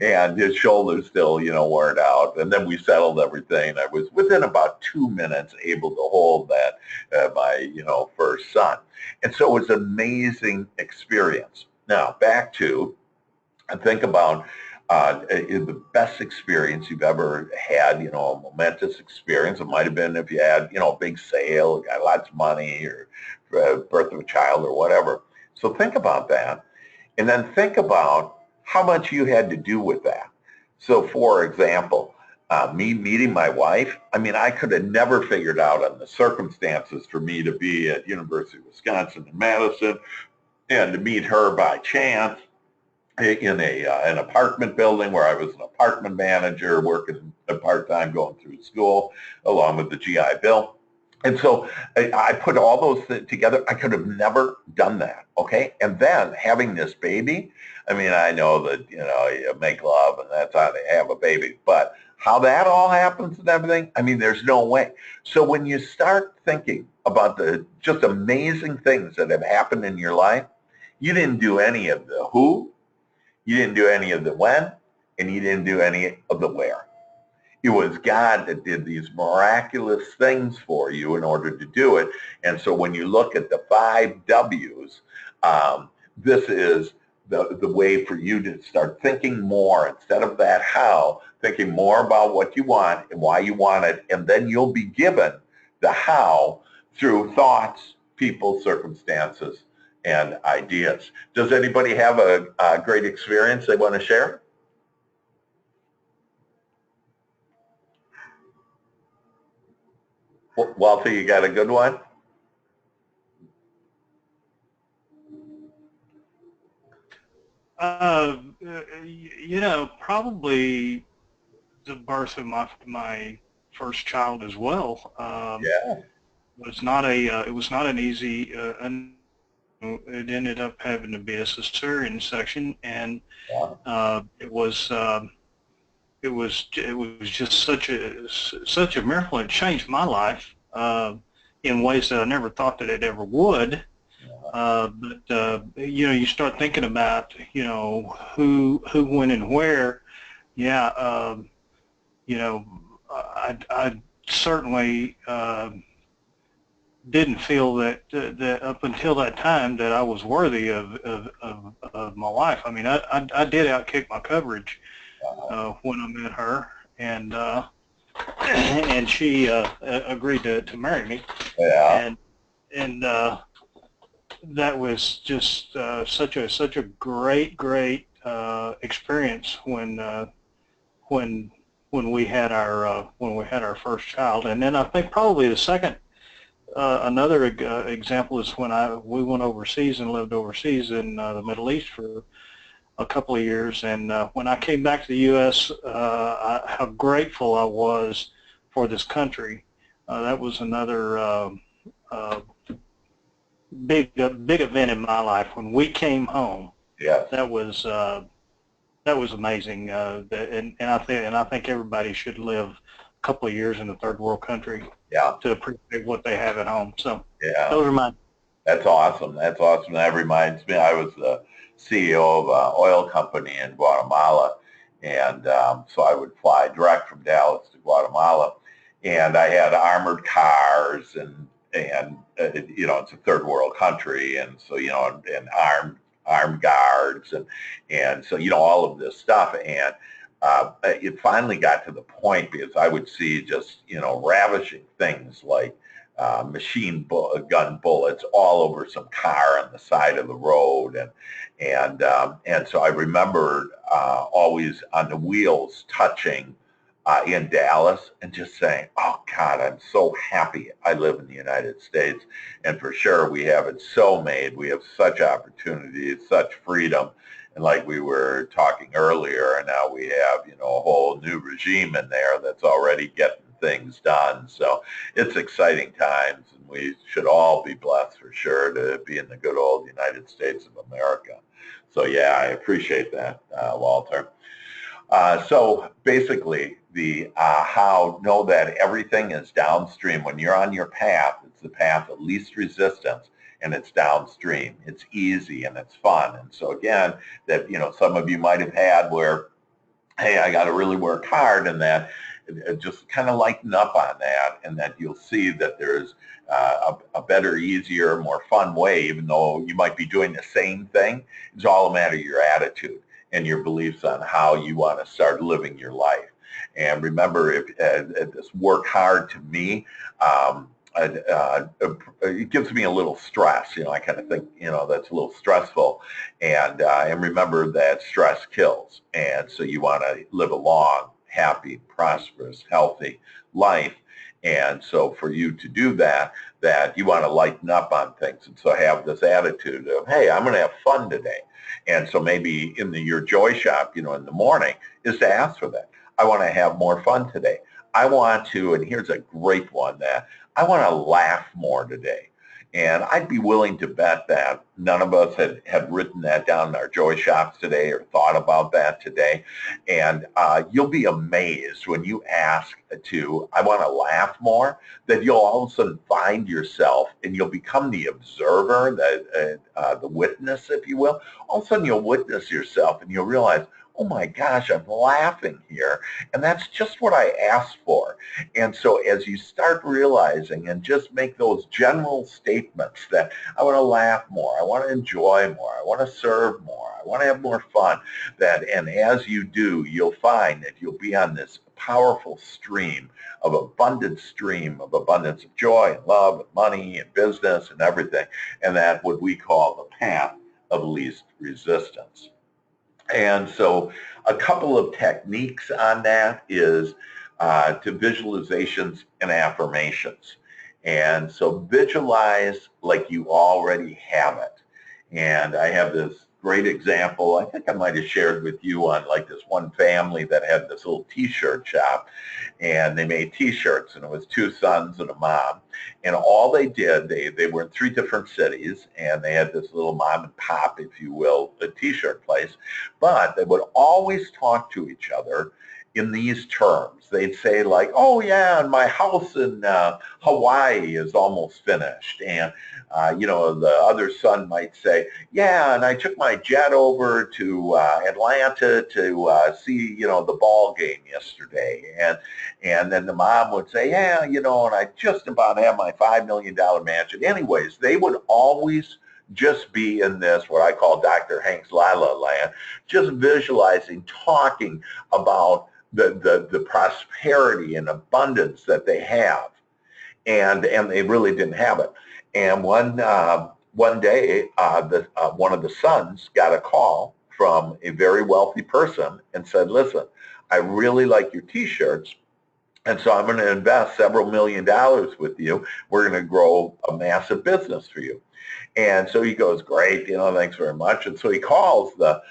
and his shoulders still, weren't out. And then we settled everything. I was within about 2 minutes able to hold that, my, first son. And so it was an amazing experience. Now, back to, think about the best experience you've ever had, a momentous experience. It might have been if you had, a big sale, got lots of money, or birth of a child or whatever. So think about that. And then think about how much you had to do with that. So for example, me meeting my wife, I could have never figured out on the circumstances for me to be at University of Wisconsin in Madison and to meet her by chance in an apartment building where I was an apartment manager working part-time going through school along with the GI Bill. And so I put all those things together. I could have never done that, okay? And then having this baby, I know that, you make love and that's how they have a baby, but how that all happens and everything, there's no way. So when you start thinking about the just amazing things that have happened in your life, you didn't do any of the who, you didn't do any of the when, and you didn't do any of the where. It was God that did these miraculous things for you in order to do it. And so when you look at the 5 W's, this is the way for you to start thinking more instead of that how, thinking more about what you want and why you want it, and then you'll be given the how through thoughts, people, circumstances, and ideas. Does anybody have a great experience they want to share? Walter, you got a good one? Probably the birth of my first child as well. Yeah. It was not an easy. It ended up having to be a cesarean section, and Wow. it was just such a miracle. It changed my life in ways that I never thought that it ever would. You start thinking about who, when, and where. Yeah, I certainly didn't feel that up until that time that I was worthy of my wife. I mean, I did outkick my coverage when I met her, and she agreed to marry me, Yeah. and that was just such a great experience when we had our first child. And then I think probably the second another example is when we went overseas and lived overseas in the Middle East for a couple of years, and when I came back to the U.S., how grateful I was for this country. That was another big event in my life when we came home. Yeah. That was amazing, and I think everybody should live a couple of years in a third world country to appreciate what they have at home. So those are mine. That's awesome. That's awesome. That reminds me, I was the CEO of an oil company in Guatemala, and so I would fly direct from Dallas to Guatemala, and I had armored cars, and it's a third world country, and so and armed guards, and so all of this stuff, and it finally got to the point because I would see just ravishing things like gun bullets all over some car on the side of the road, and so I remember always on the wheels touching in Dallas and just saying, "Oh God, I'm so happy I live in the United States." And for sure, we have it so made. We have such opportunities, such freedom. And like we were talking earlier, and now we have, a whole new regime in there that's already getting things done. So it's exciting times, and we should all be blessed for sure to be in the good old United States of America. So yeah, I appreciate that, Walter. So basically, the know that everything is downstream. When you're on your path, it's the path of least resistance, and it's downstream. It's easy and it's fun. And so again, that some of you might have had where, hey, I got to really work hard, and that just kind of lighten up on that, and that you'll see that there's a better, easier, more fun way, even though you might be doing the same thing. It's all a matter of your attitude and your beliefs on how you want to start living your life. And remember, if this work hard to me, it gives me a little stress. I kind of think, that's a little stressful. And remember that stress kills. And so you want to live a long, happy, prosperous, healthy life. And so for you to do that you want to lighten up on things. And so have this attitude of, hey, I'm going to have fun today. And so maybe in your joy shop, in the morning, is to ask for that. I want to have more fun today. I want to, and here's a great one, that I want to laugh more today. And I'd be willing to bet that none of us had written that down in our joy shops today or thought about that today. And you'll be amazed when you ask I want to laugh more, that you'll all of a sudden find yourself, and you'll become the observer, the witness, if you will. All of a sudden you'll witness yourself, and you'll realize, oh my gosh, I'm laughing here. And that's just what I asked for. And so as you start realizing and just make those general statements that I want to laugh more, I want to enjoy more, I want to serve more, I want to have more fun, and as you do, you'll find that you'll be on this powerful stream of abundance of joy and love and money and business and everything. And that what we call the path of least resistance. And so a couple of techniques on that is to visualizations and affirmations. And so visualize like you already have it. And I have this great example. I think I might have shared with you on like this one family that had this little t-shirt shop, and they made t-shirts, and it was two sons and a mom. And all they did, they were in three different cities, and they had this little mom and pop, if you will, a t-shirt place. But they would always talk to each other in these terms. They'd say like, oh yeah, and my house in Hawaii is almost finished. And the other son might say, yeah, and I took my jet over to Atlanta to see, the ball game yesterday. And then the mom would say, yeah, and I just about have my $5 million mansion. Anyways, they would always just be in this, what I call Dr. Hank's La La Land, just visualizing, talking about the prosperity and abundance that they have. And they really didn't have it. And one day, one of the sons got a call from a very wealthy person and said, listen, I really like your t-shirts, and so I'm going to invest several $1 million with you. We're going to grow a massive business for you. And so he goes, great, thanks very much. And so he calls the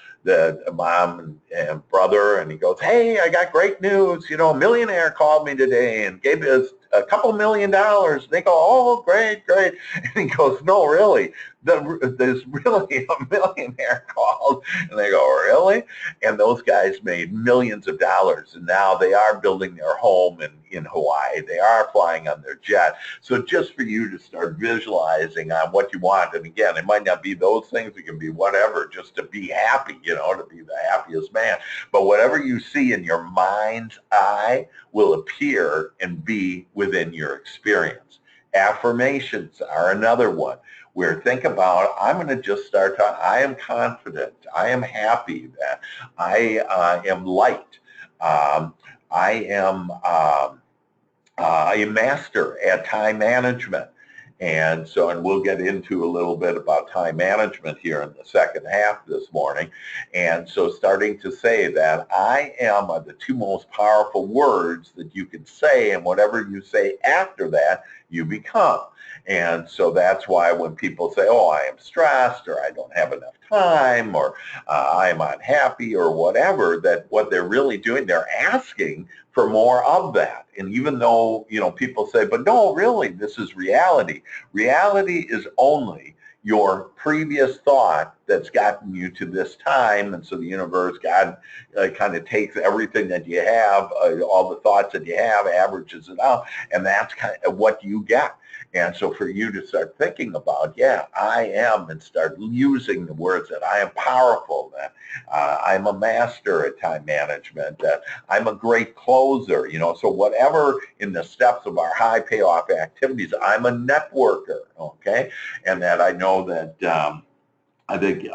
mom and brother, and he goes, hey, I got great news. A millionaire called me today and gave us a couple $1 million. They go, oh, great. And he goes, no, really, there's really a millionaire called. And they go, really? And those guys made millions of dollars, and now they are building their home in Hawaii. They are flying on their jet. So just for you to start visualizing on what you want, and again, it might not be those things, it can be whatever, just to be happy, to be the happiest man. But whatever you see in your mind's eye will appear and be within your experience. Affirmations are another one, where think about, I'm going to just start talking, I am confident, I am happy, that I am light, I am a master at time management. And we'll get into a little bit about time management here in the second half this morning. And so starting to say that I am are the two most powerful words that you can say, and whatever you say after that, you become. And so that's why when people say, oh, I am stressed, or I don't have enough time, or I'm unhappy, or whatever, that what they're really doing, they're asking for more of that. And even though, people say, but no, really, this is reality. Reality is only your previous thought that's gotten you to this time. And so the universe, God, kind of takes everything that you have, all the thoughts that you have, averages it out, and that's kind of what you get. And so for you to start thinking about, yeah, I am, and start using the words that I am powerful, that I'm a master at time management, that I'm a great closer, so whatever in the steps of our high payoff activities, I'm a networker, okay? And that I know that I think,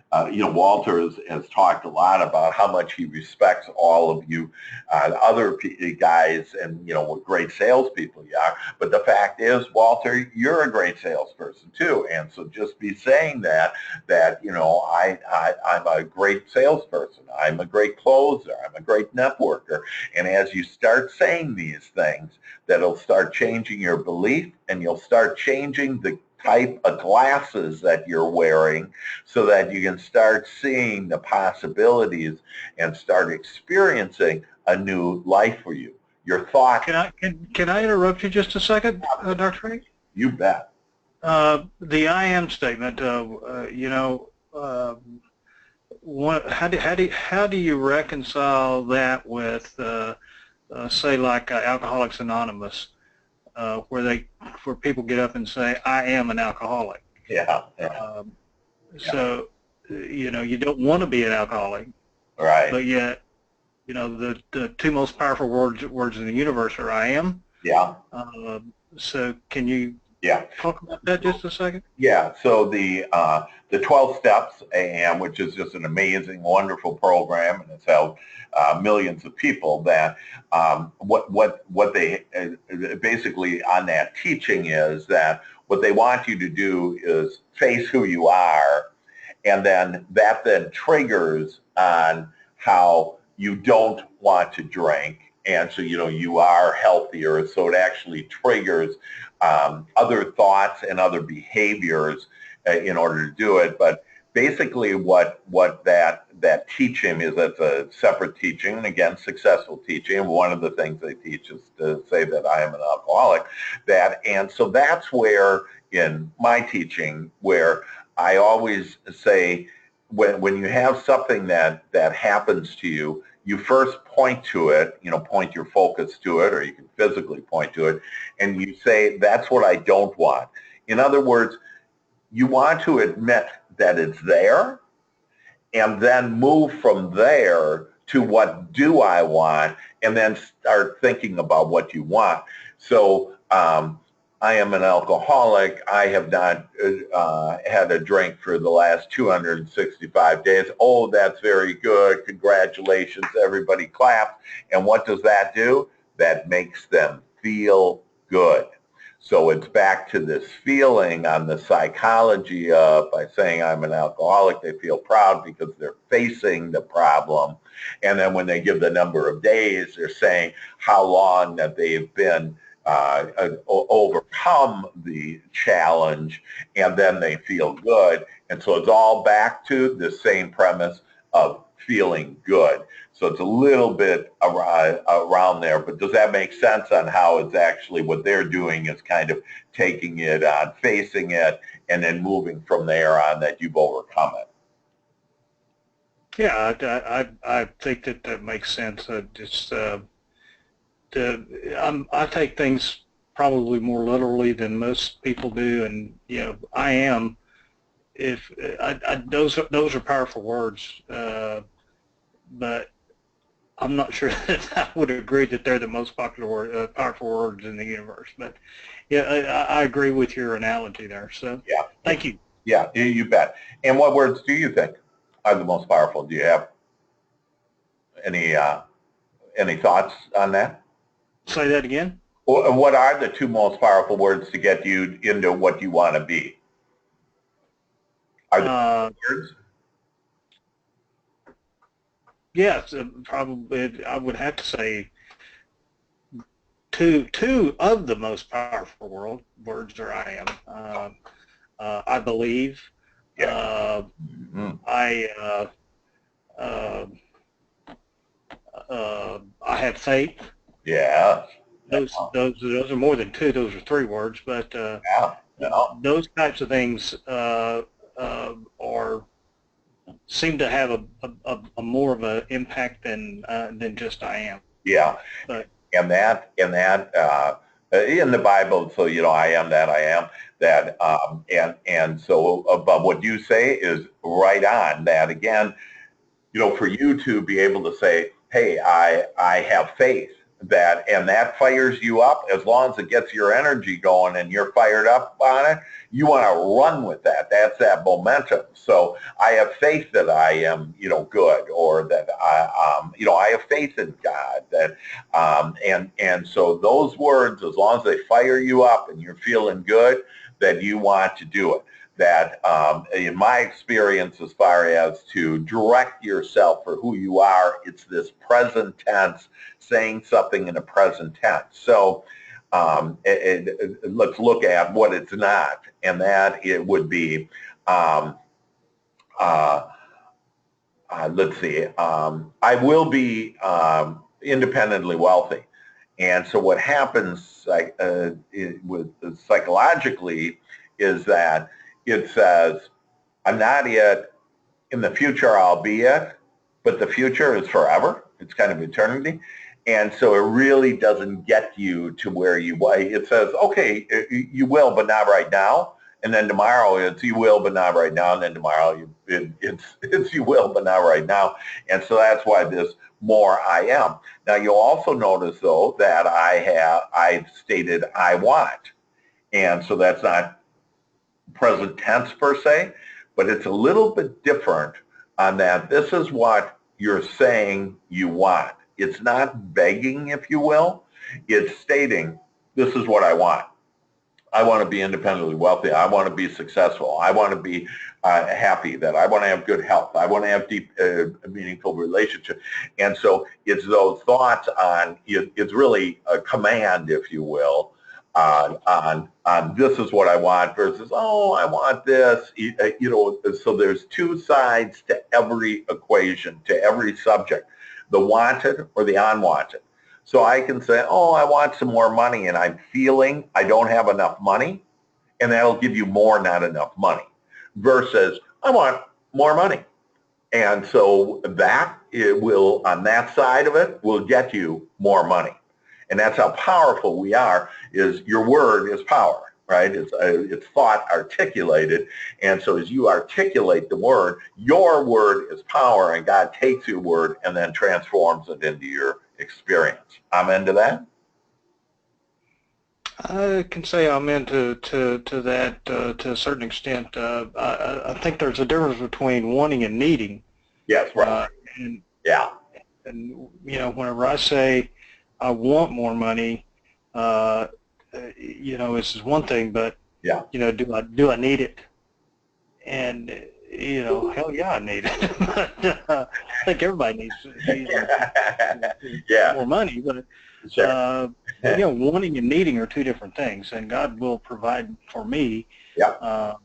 Walter has talked a lot about how much he respects all of you other guys, and, what great salespeople you are. But the fact is, Walter, you're a great salesperson too. And so just be saying that I'm a great salesperson. I'm a great closer. I'm a great networker. And as you start saying these things, that'll start changing your belief, and you'll start changing the type of glasses that you're wearing, so that you can start seeing the possibilities and start experiencing a new life for you. Your thought. Can I interrupt you just a second, Dr. Frank? You bet. The I am statement. How do you reconcile that with, say, like Alcoholics Anonymous? Where people get up and say, I am an alcoholic. Yeah. So, you don't want to be an alcoholic. Right. But yet, the two most powerful words in the universe are I am. Yeah. So can you talk about that just a second? Yeah. So the 12 Steps AM, which is just an amazing, wonderful program, and it's helped millions of people. That what they basically on that teaching is that what they want you to do is face who you are, and then that triggers on how you don't want to drink, and so you are healthier. So it actually triggers other thoughts and other behaviors in order to do it. But basically, what that teaching is, that's a separate teaching, and again, successful teaching. And one of the things they teach is to say that I am an alcoholic. And so that's where in my teaching, where I always say, when you have something that happens to you, you first point to it, point your focus to it, or you can physically point to it, and you say, that's what I don't want. In other words, you want to admit that it's there, and then move from there to what do I want, and then start thinking about what you want. So I am an alcoholic. I have not had a drink for the last 265 days. Oh, that's very good. Congratulations. Everybody claps. And what does that do? That makes them feel good. So it's back to this feeling on the psychology of, by saying I'm an alcoholic, they feel proud because they're facing the problem. And then when they give the number of days, they're saying how long that they've been overcome the challenge, and then they feel good. And so it's all back to the same premise of feeling good. So it's a little bit around there, but does that make sense on how it's actually what they're doing is kind of taking it on, facing it, and then moving from there on that you've overcome it? Yeah, I think that makes sense. I take things probably more literally than most people do, and I am. Those are powerful words, but I'm not sure that I would agree that they're the most popular powerful words in the universe. But yeah, I agree with your analogy there. So yeah, thank you. Yeah, you bet. And what words do you think are the most powerful? Do you have any thoughts on that? Say that again. What are the two most powerful words to get you into what you want to be? Are there words? Yes, probably. I would have to say two of the most powerful words are I am. I believe. Yeah. I have faith. Yeah. Those are more than two. Those are three words, but those types of things seem to have a more of an impact than just I am. Yeah. But and that in the Bible, so I am that I am that, and so but what you say is right on. That again, for you to be able to say, hey, I have faith, and that fires you up. As long as it gets your energy going and you're fired up on it, you want to run with that. That's that momentum. So I have faith that I am, good, or that I have faith in God. That, and so those words, as long as they fire you up and you're feeling good, that you want to do it. That in my experience, as far as to direct yourself for who you are, it's this present tense, saying something in a present tense. So let's look at what it's not, and that it would be, let's see, I will be independently wealthy. And so what happens with psychologically is that it says, I'm not it, in the future I'll be it, but the future is forever. It's kind of eternity. And so it really doesn't get you to where you want. It says, okay, you will, but not right now. And then tomorrow it's you will, but not right now. And then tomorrow it's you will, but not right now. And so that's why this more I am. Now you'll also notice though that I've stated I want. And so that's not present tense per se, but it's a little bit different on that. This is what you're saying you want. It's not begging, if you will. It's stating, this is what I want. I want to be independently wealthy. I want to be successful. I want to be happy. That I want to have good health. I want to have deep, meaningful relationships. And so it's those thoughts on, it's really a command, if you will, on this is what I want versus, oh, I want this. So there's two sides to every equation, to every subject, the wanted or the unwanted. So I can say, oh, I want some more money, and I'm feeling I don't have enough money, and that'll give you more, not enough money, versus I want more money. And so that it will, on that side of it, will get you more money. And that's how powerful we are, is your word is power, right? It's thought articulated. And so as you articulate the word, your word is power, and God takes your word and then transforms it into your experience. Amen to that? I can say I'm into to that to a certain extent. I think there's a difference between wanting and needing. Yes, right. And Yeah. And whenever I say I want more money, this is one thing, but yeah, do I need it? And hell yeah, I need it. But I think everybody needs yeah, more money. But sure. Wanting and needing are two different things, and God will provide for me. Yeah.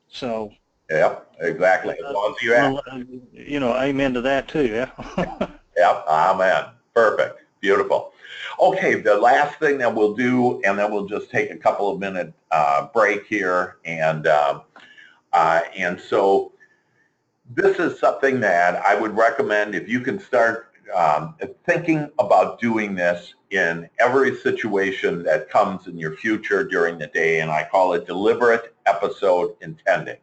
So. Yeah, exactly. As long as you ask. Amen to that too. Yeah. Yep. Amen. Perfect. Beautiful. Okay. The last thing that we'll do, and then we'll just take a couple of minute break here, and so this is something that I would recommend if you can start thinking about doing this in every situation that comes in your future during the day, and I call it deliberate episode intending.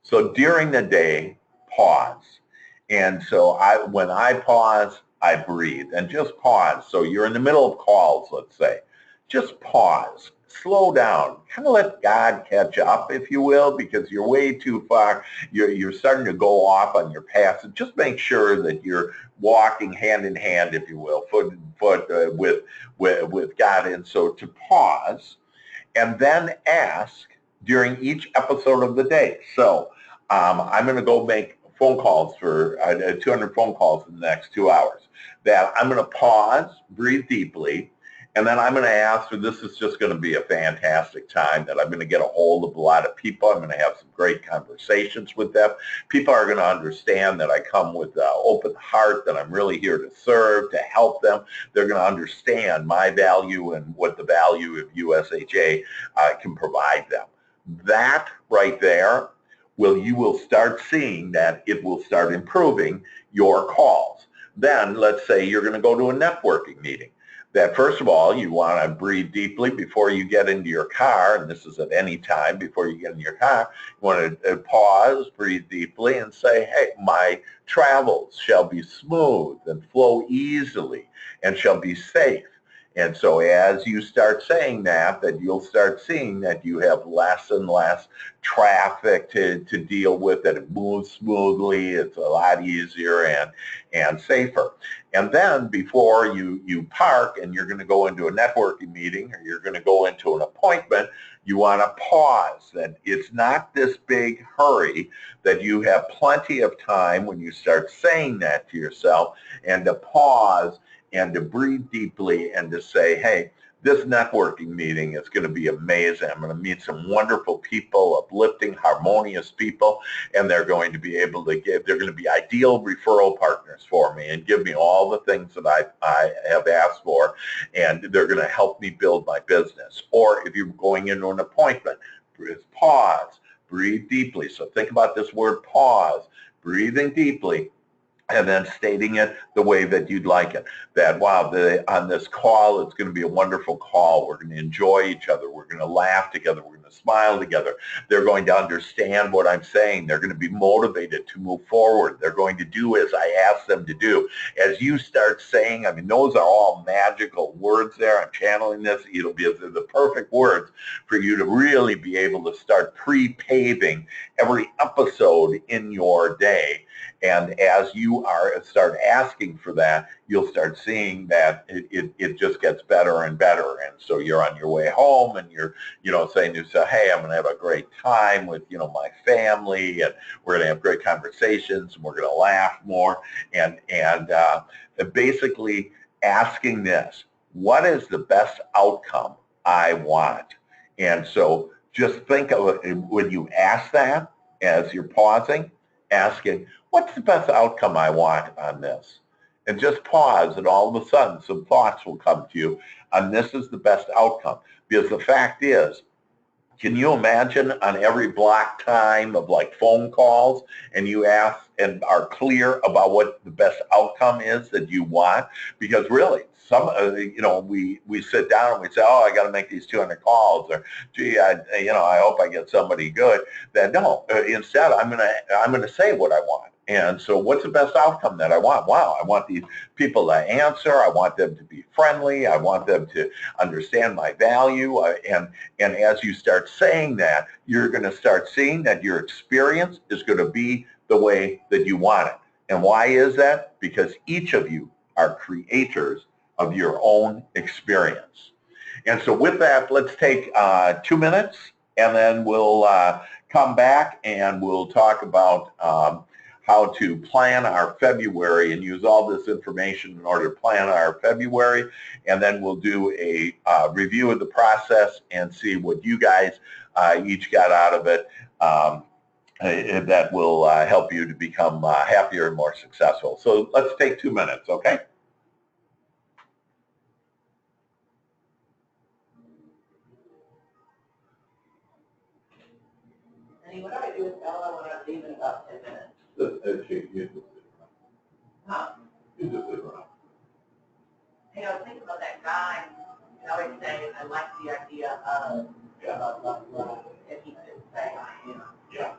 So during the day, pause. And so when I pause, I breathe, and just pause. So you're in the middle of calls, let's say. Just pause, slow down, kind of let God catch up, if you will, because you're way too far. You're starting to go off on your path. So just make sure that you're walking hand in hand, if you will, foot in foot with God. And so to pause, and then ask during each episode of the day. So I'm going to go make phone calls for 200 phone calls in the next 2 hours. That I'm going to pause, breathe deeply, and then I'm going to ask, for this is just going to be a fantastic time, that I'm going to get a hold of a lot of people. I'm going to have some great conversations with them. People are going to understand that I come with an open heart, that I'm really here to serve, to help them. They're going to understand my value and what the value of USHA can provide them. That right there, you will start seeing that it will start improving your calls. Then let's say you're going to go to a networking meeting. That first of all, you want to breathe deeply before you get into your car, and this is at any time before you get in your car. You want to pause, breathe deeply, and say, hey, my travels shall be smooth and flow easily and shall be safe. And so as you start saying that you'll start seeing that you have less and less traffic to deal with, that it moves smoothly, it's a lot easier and safer. And then before you park and you're going to go into a networking meeting or you're going to go into an appointment, you want to pause, that it's not this big hurry, that you have plenty of time when you start saying that to yourself, and to pause and to breathe deeply and to say, hey, this networking meeting is going to be amazing. I'm going to meet some wonderful people, uplifting, harmonious people, and they're going to be able to they're going to be ideal referral partners for me and give me all the things that I have asked for, and they're going to help me build my business. Or if you're going into an appointment, pause, breathe deeply. So think about this word pause, breathing deeply, and then stating it the way that you'd like it. That, wow, on this call, it's going to be a wonderful call. We're going to enjoy each other. We're going to laugh together. We're going to smile together. They're going to understand what I'm saying. They're going to be motivated to move forward. They're going to do as I ask them to do. As you start saying, I mean, those are all magical words there. I'm channeling this. It'll be the perfect words for you to really be able to start pre-paving every episode in your day. And as you start asking for that, you'll start seeing that it just gets better and better. And so you're on your way home and you're, saying to yourself, hey, I'm going to have a great time with, my family, and we're going to have great conversations, and we're going to laugh more. And basically asking this, what is the best outcome I want? And so just think of it when you ask that, as you're pausing, asking, what's the best outcome I want on this? And just pause, and all of a sudden some thoughts will come to you, and this is the best outcome. Because the fact is, can you imagine on every block time of like phone calls, and you ask and are clear about what the best outcome is that you want? Because really, we sit down and we say, oh, I got to make these 200 calls, or gee, I hope I get somebody good. Then no, instead I'm gonna say what I want. And so what's the best outcome that I want? Wow, I want these people to answer. I want them to be friendly. I want them to understand my value. And as you start saying that, you're going to start seeing that your experience is going to be the way that you want it. And why is that? Because each of you are creators of your own experience. And so with that, let's take 2 minutes, and then we'll come back and we'll talk about how to plan our February and use all this information in order to plan our February. And then we'll do a review of the process and see what you guys each got out of it. That will help you to become happier and more successful. So let's take 2 minutes, okay? And what do I do with Bella when I leave in about 10 minutes? Huh? You just sit around. Hey, I was thinking about that guy. I always say I like the idea of blah, blah, blah, if he could say I am. Yeah.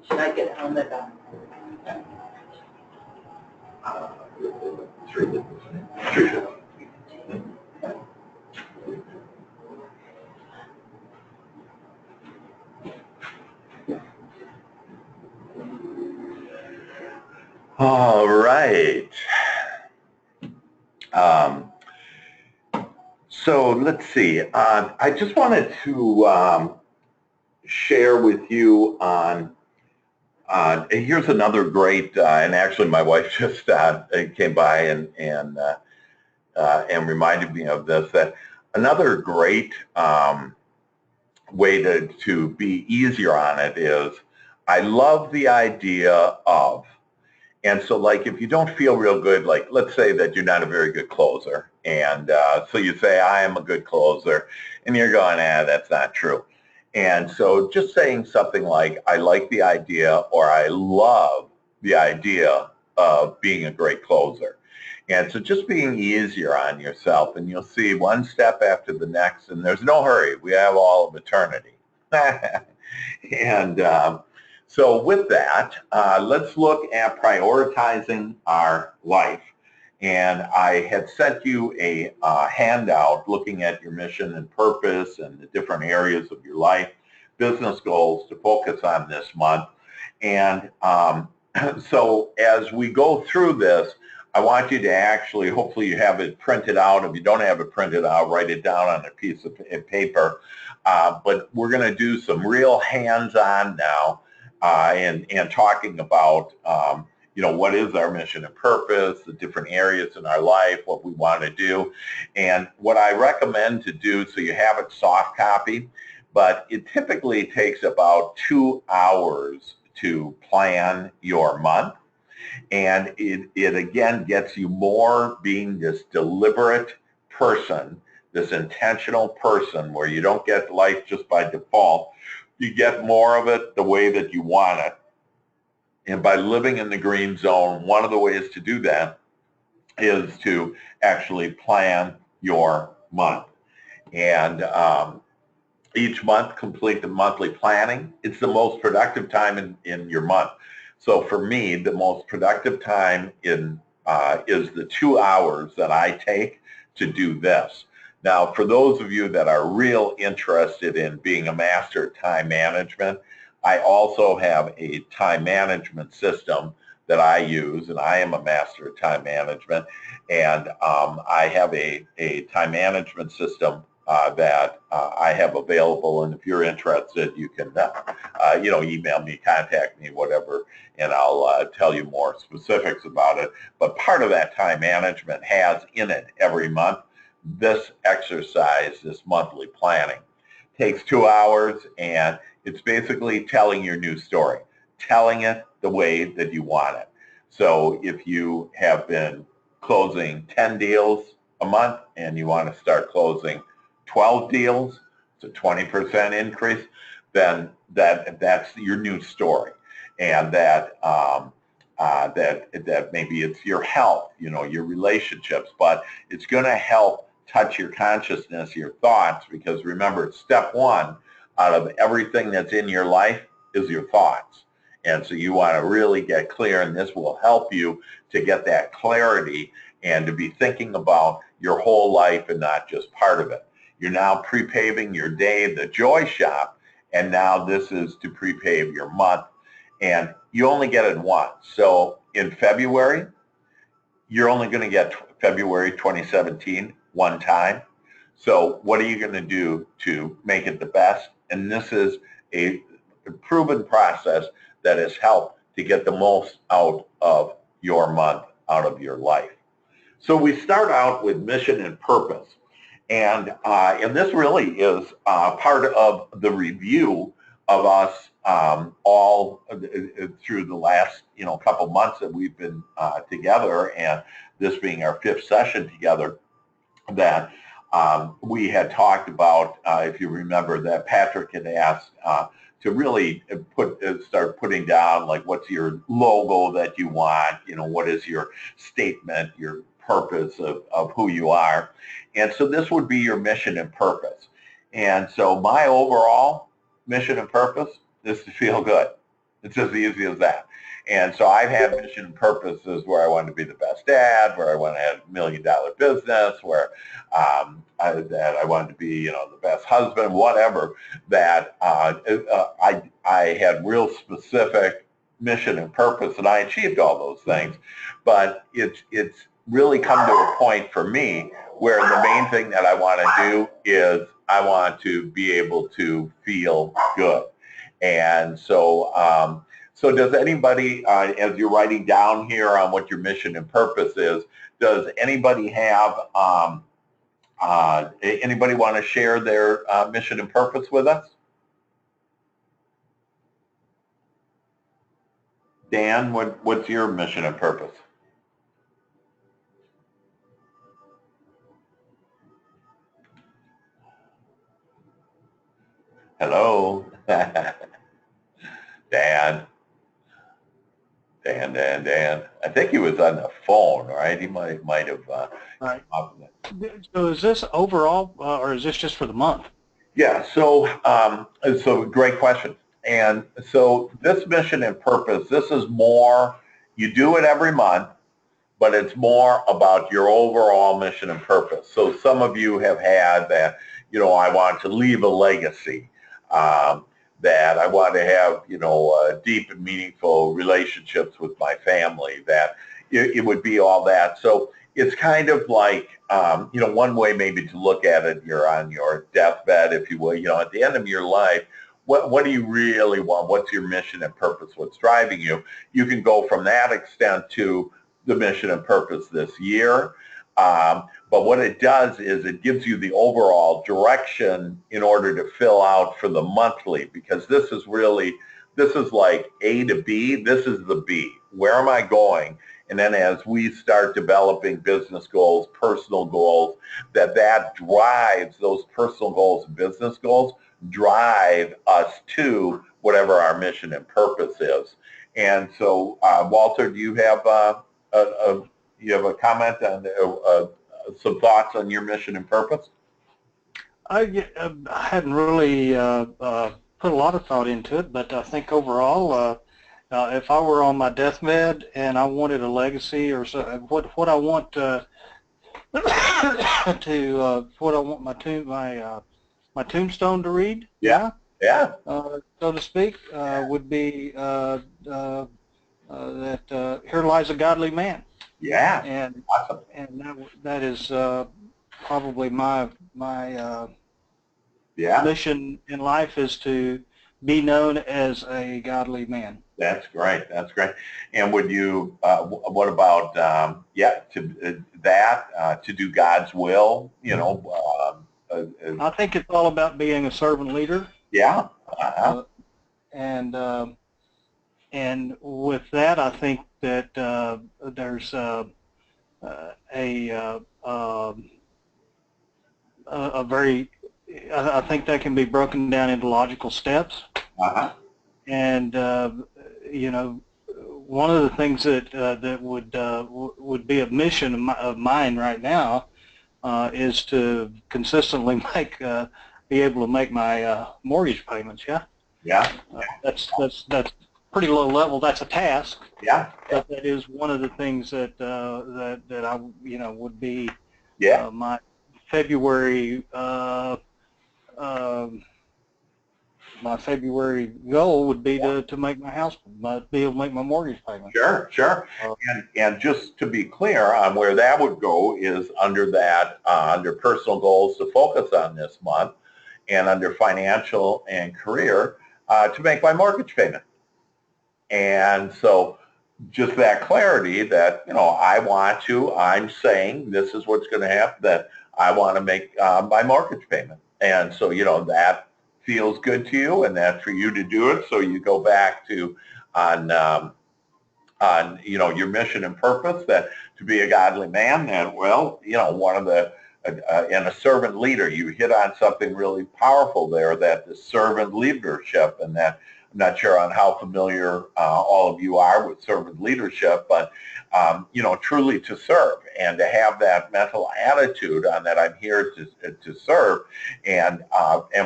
Should I get on the dock? Three. All right. So let's see. I just wanted to share with you on, here's another great, and actually my wife just came by and reminded me of this, that another great way to be easier on it is, I love the idea of. And so like if you don't feel real good, like let's say that you're not a very good closer, and so you say, I am a good closer, and you're going, that's not true. And so just saying something like, I like the idea, or I love the idea of being a great closer. And so just being easier on yourself, and you'll see one step after the next, and there's no hurry. We have all of eternity. And so with that, let's look at prioritizing our life. And I had sent you a handout looking at your mission and purpose and the different areas of your life, business goals to focus on this month. And so as we go through this, I want you to actually, hopefully you have it printed out. If you don't have it printed out, write it down on a piece of paper. But we're going to do some real hands-on now and talking about, what is our mission and purpose, the different areas in our life, what we want to do. And what I recommend to do, so you have it soft copy, but it typically takes about 2 hours to plan your month. And it again gets you more being this deliberate person, this intentional person where you don't get life just by default. You get more of it the way that you want it. And by living in the green zone, one of the ways to do that is to actually plan your month. And each month, complete the monthly planning. It's the most productive time in your month. So for me, the most productive time is the 2 hours that I take to do this. Now, for those of you that are real interested in being a master at time management, I also have a time management system that I use, and I am a master at time management. And I have a time management system that I have available, and if you're interested, you can, email me, contact me, whatever, and I'll tell you more specifics about it. But part of that time management has in it every month this exercise, this monthly planning. It takes 2 hours, and it's basically telling your new story, telling it the way that you want it. So if you have been closing 10 deals a month and you want to start closing 12 deals, it's a 20% increase, then that's your new story. And that maybe it's your health, your relationships, but it's going to help touch your consciousness, your thoughts, because remember, step one out of everything that's in your life is your thoughts. And so you want to really get clear, and this will help you to get that clarity and to be thinking about your whole life and not just part of it. You're now pre-paving your day, the joy shop, and now this is to pre-pave your month. And you only get it once. So in February, you're only going to get February 2017 one time. So what are you going to do to make it the best? And this is a proven process that has helped to get the most out of your month, out of your life. So we start out with mission and purpose. And this really is part of the review of us all through the last couple months that we've been together, and this being our 5th session together, that we had talked about, if you remember, that Patrick had asked to really start putting down, like, what's your logo that you want, what is your statement, your purpose of who you are. And so this would be your mission and purpose. And so my overall mission and purpose is to feel good. It's as easy as that. And so I've had mission and purposes where I want to be the best dad, where I want to have $1 million business, where that I wanted to be, the best husband, whatever. That I had real specific mission and purpose, and I achieved all those things. But it's really come to a point for me where the main thing that I want to do is I want to be able to feel good. And so so does anybody, as you're writing down here on what your mission and purpose is, does anybody have, anybody want to share their mission and purpose with us? Dan, what's your mission and purpose? Hello? Dan. Dan. I think he was on the phone, right? He might have. Right. So is this overall, or is this just for the month? Yeah. So great question. And so this mission and purpose, this is more. You do it every month, but it's more about your overall mission and purpose. So some of you have had that. I want to leave a legacy. that I want to have, deep and meaningful relationships with my family, that it would be all that. So it's kind of like, one way maybe to look at it, you're on your deathbed, if you will, at the end of your life, what do you really want? What's your mission and purpose? What's driving you? You can go from that extent to the mission and purpose this year. But what it does is it gives you the overall direction in order to fill out for the monthly, because this is like A to B. This is the B. Where am I going? And then as we start developing business goals, personal goals, that drives those personal goals and business goals, drive us to whatever our mission and purpose is. And so, Walter, do you have a comment on some thoughts on your mission and purpose? I hadn't really put a lot of thought into it, but I think overall, if I were on my deathbed and I wanted a legacy, or so, what I want what I want my tombstone to read, yeah, so to speak, would be that here lies a godly man. Yeah, and awesome. And that is probably my Yeah, mission in life, is to be known as a godly man. that's great. That's great. And would you? What about to do God's will? I think it's all about being a servant leader. Yeah. And with that, I think that there's a very, I think that can be broken down into logical steps. And one of the things that would be a mission of mine right now is to consistently be able to make my mortgage payments. That's pretty low level. That's a task. But that is one of the things that I would be my February my February goal would be to make my house, be able to make my mortgage payment. Sure. And just to be clear on where that would go is under that, under personal goals to focus on this month, and under financial and career to make my mortgage payment. And so just that clarity that, I'm saying this is what's going to happen, that I want to make my mortgage payment. And so, that feels good to you, and that's for you to do it. So you go back to on your mission and purpose, that to be a godly man, and one of the and a servant leader. You hit on something really powerful there, that the servant leadership, and that I'm not sure on how familiar all of you are with servant leadership, but truly to serve and to have that mental attitude on that I'm here to serve, and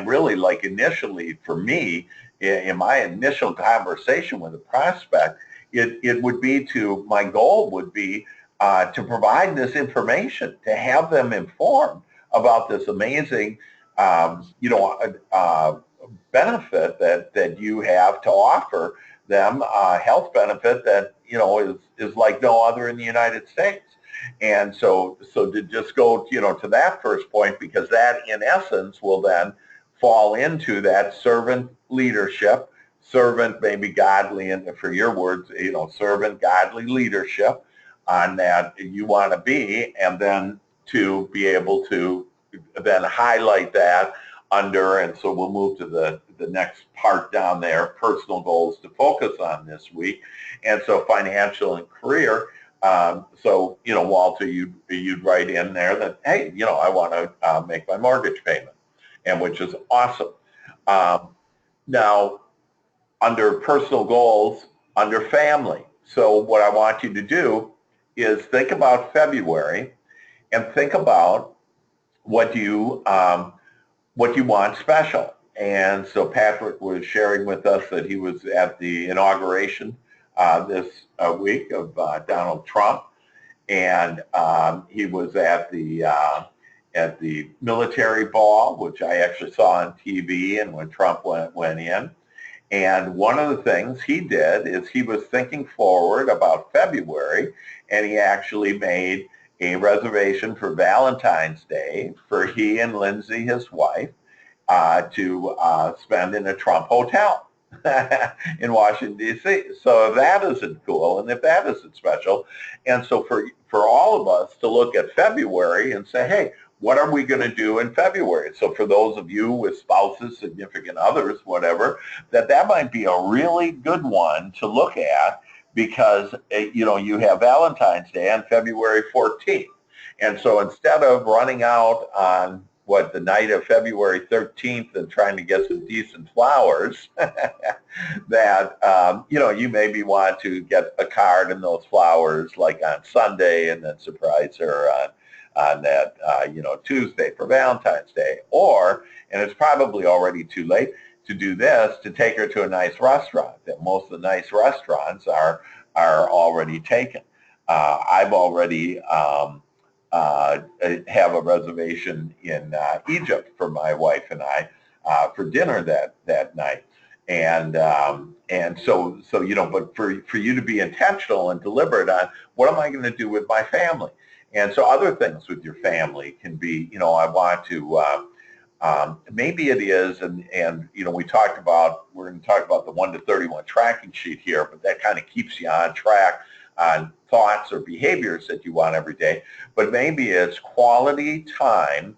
really, like, initially for me, in my initial conversation with a prospect, it would be my goal would be to provide this information, to have them informed about this amazing benefit that you have to offer them, health benefit that is like no other in the United States. And so to just go to that first point, because that in essence will then fall into that servant leadership, servant maybe godly, and for your words, servant godly leadership on that you want to be, and then to be able to then highlight that under, and so we'll move to the next part down there, personal goals to focus on this week. And so financial and career, so Walter, you'd write in there that, hey, I want to make my mortgage payment, and which is awesome. Now, under personal goals, under family, so what I want you to do is think about February and think about what you want special. And so Patrick was sharing with us that he was at the inauguration this week of Donald Trump, and he was at the military ball, which I actually saw on TV, and when Trump went in. And one of the things he did is he was thinking forward about February, and he actually made a reservation for Valentine's Day for he and Lindsay, his wife, to spend in a Trump hotel in Washington, D.C. So if that isn't cool, and if that isn't special, and so for all of us to look at February and say, hey, what are we going to do in February? So for those of you with spouses, significant others, whatever, that might be a really good one to look at, because you have Valentine's Day on February 14th. And so instead of running out on the night of February 13th and trying to get some decent flowers, that you maybe want to get a card and those flowers like on Sunday, and then surprise her on that Tuesday for Valentine's Day. Or, and it's probably already too late to do this, to take her to a nice restaurant. That most of the nice restaurants are already taken. I've already have a reservation in Egypt for my wife and I for dinner that night. And so but for you to be intentional and deliberate on what am I going to do with my family. And so other things with your family can be, I want to, maybe it is, and we're going to talk about the 1 to 31 tracking sheet here, but that kind of keeps you on track on thoughts or behaviors that you want every day. But maybe it's quality time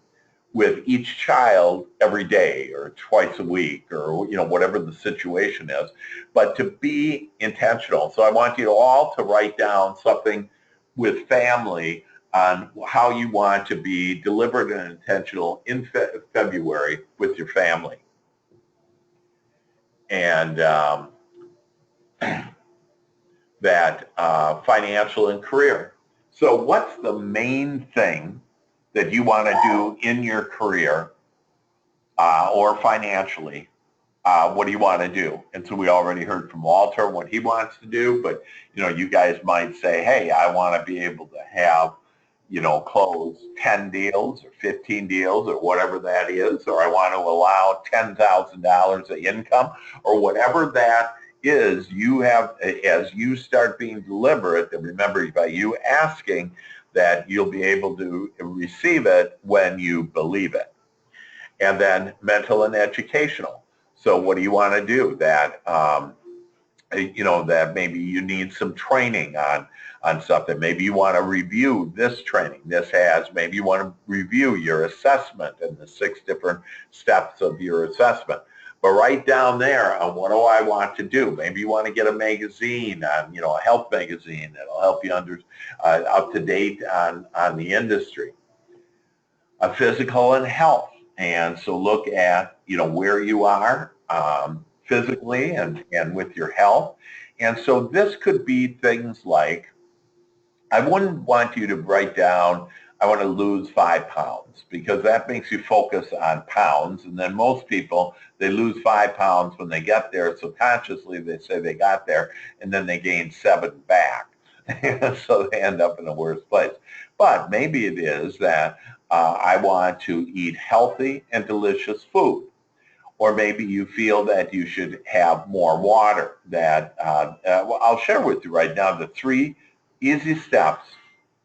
with each child every day or twice a week, or whatever the situation is, but to be intentional. So I want you all to write down something with family on how you want to be deliberate and intentional in February with your family. And that financial and career. So what's the main thing that you want to do in your career or financially? What do you want to do? And so we already heard from Walter what he wants to do, but you guys might say, hey, I want to be able to have close 10 deals or 15 deals or whatever that is, or I want to allow $10,000 of income, or whatever that is. You have, as you start being deliberate, and remember, by you asking, that you'll be able to receive it when you believe it. And then mental and educational. So what do you want to do? That that maybe you need some training on something. Maybe you want to review this training. Maybe you want to review your assessment and the 6 different steps of your assessment. But write down there on what do I want to do. Maybe you want to get a magazine, a health magazine that'll help you up to date on the industry. A physical and health. And so look at, where you are physically and with your health. And so this could be things like, I wouldn't want you to write down, I want to lose 5 pounds, because that makes you focus on pounds. And then most people, they lose 5 pounds when they get there. Subconsciously, they say they got there, and then they gain 7 back. So they end up in a worse place. But maybe it is that I want to eat healthy and delicious food. Or maybe you feel that you should have more water. That I'll share with you right now, the 3 easy steps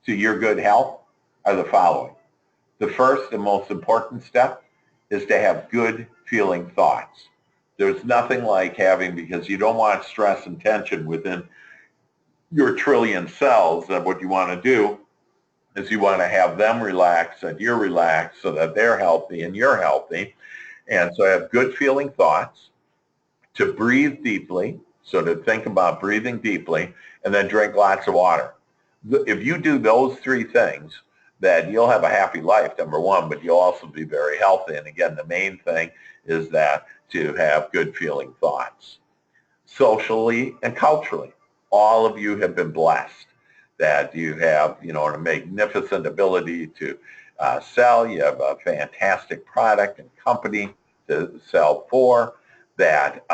to your good health are the following. The first and most important step is to have good feeling thoughts. There's nothing like having, because you don't want stress and tension within your trillion cells. That what you want to do is you want to have them relaxed and you're relaxed, so that they're healthy and you're healthy. And so have good feeling thoughts, to breathe deeply, so to think about breathing deeply, and then drink lots of water. If you do those 3 things, that you'll have a happy life, number one, but you'll also be very healthy. And again, the main thing is that to have good feeling thoughts. Socially and culturally, all of you have been blessed that you have, a magnificent ability to sell. You have a fantastic product and company to sell for. That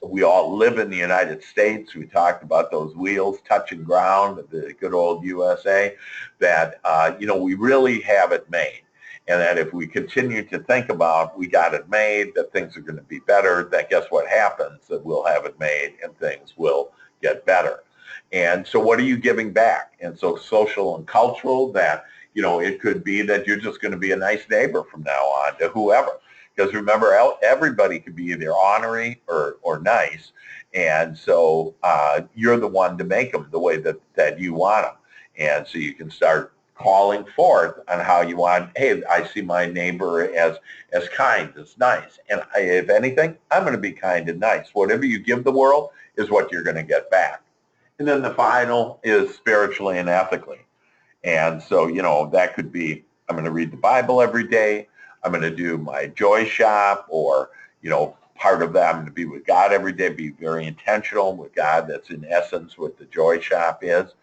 we all live in the United States. We talked about those wheels touching ground, the good old USA. That we really have it made. and that if we continue to think about we got it made, that things are going to be better, that guess what happens, that we'll have it made and things will get better. And so what are you giving back? And so social and cultural, that, you know, it could be that you're just going to be a nice neighbor from now on to whoever. Because remember, everybody could be either ornery or nice. And so you're the one to make them the way that you want them. And so you can start calling forth on how you want, hey, I see my neighbor as kind, as nice. And if anything, I'm going to be kind and nice. Whatever you give the world is what you're going to get back. And then the final is spiritually and ethically. And so, you know, that could be, I'm going to read the Bible every day. I'm going to do my joy shop, or, you know, part of that, I'm going to be with God every day, be very intentional with God. That's in essence what the joy shop is.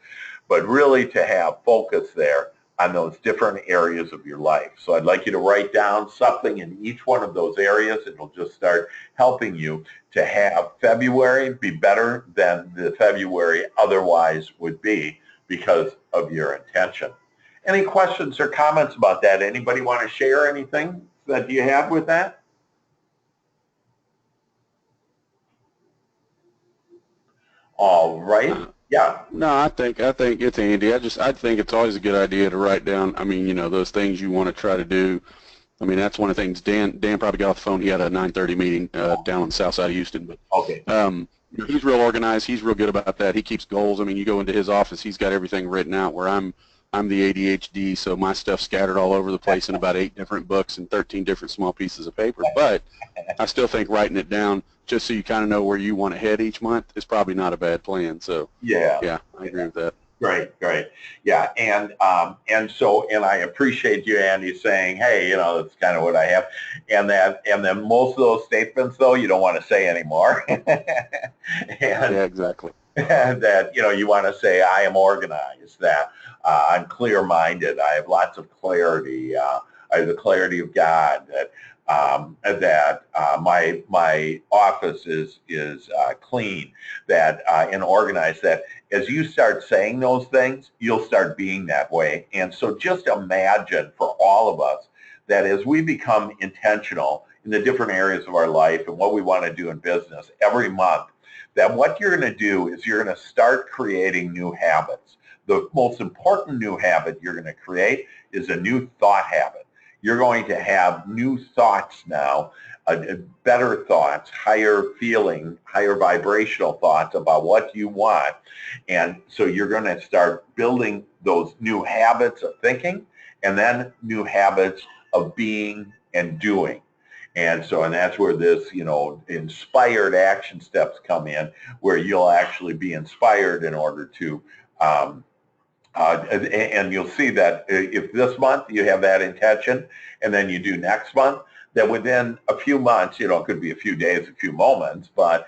But really to have focus there on those different areas of your life. So I'd like you to write down something in each one of those areas. It'll just start helping you to have February be better than the February otherwise would be because of your intention. Any questions or comments about that? Anybody want to share anything that you have with that? All right. Yeah. No, I think it's Andy. I think it's always a good idea to write down, I mean, you know, those things you want to try to do. I mean, that's one of the things. Dan probably got off the phone. He had a 9:30 meeting down on the south side of Houston. But okay. He's real organized. He's real good about that. He keeps goals. I mean, you go into his office, he's got everything written out, where I'm the ADHD, so my stuff's scattered all over the place in about 8 different books and 13 different small pieces of paper. But I still think writing it down just so you kind of know where you want to head each month is probably not a bad plan. So yeah, I agree with that. Great. Yeah, and I appreciate you, Andy, saying, hey, you know, that's kind of what I have, and then most of those statements, though, you don't want to say anymore. Yeah, exactly. That, you know, you want to say, I am organized, that I'm clear-minded, I have lots of clarity, I have the clarity of God, that my office is clean, that and organized. That as you start saying those things, you'll start being that way. And so just imagine for all of us that as we become intentional in the different areas of our life and what we want to do in business every month, that what you're going to do is you're going to start creating new habits. The most important new habit you're going to create is a new thought habit. You're going to have new thoughts now, better thoughts, higher feeling, higher vibrational thoughts about what you want. And so you're going to start building those new habits of thinking, and then new habits of being and doing. And so, and that's where this, you know, inspired action steps come in, where you'll actually be inspired in order to and you'll see that if this month you have that intention, and then you do next month, that within a few months, you know, it could be a few days, a few moments, but,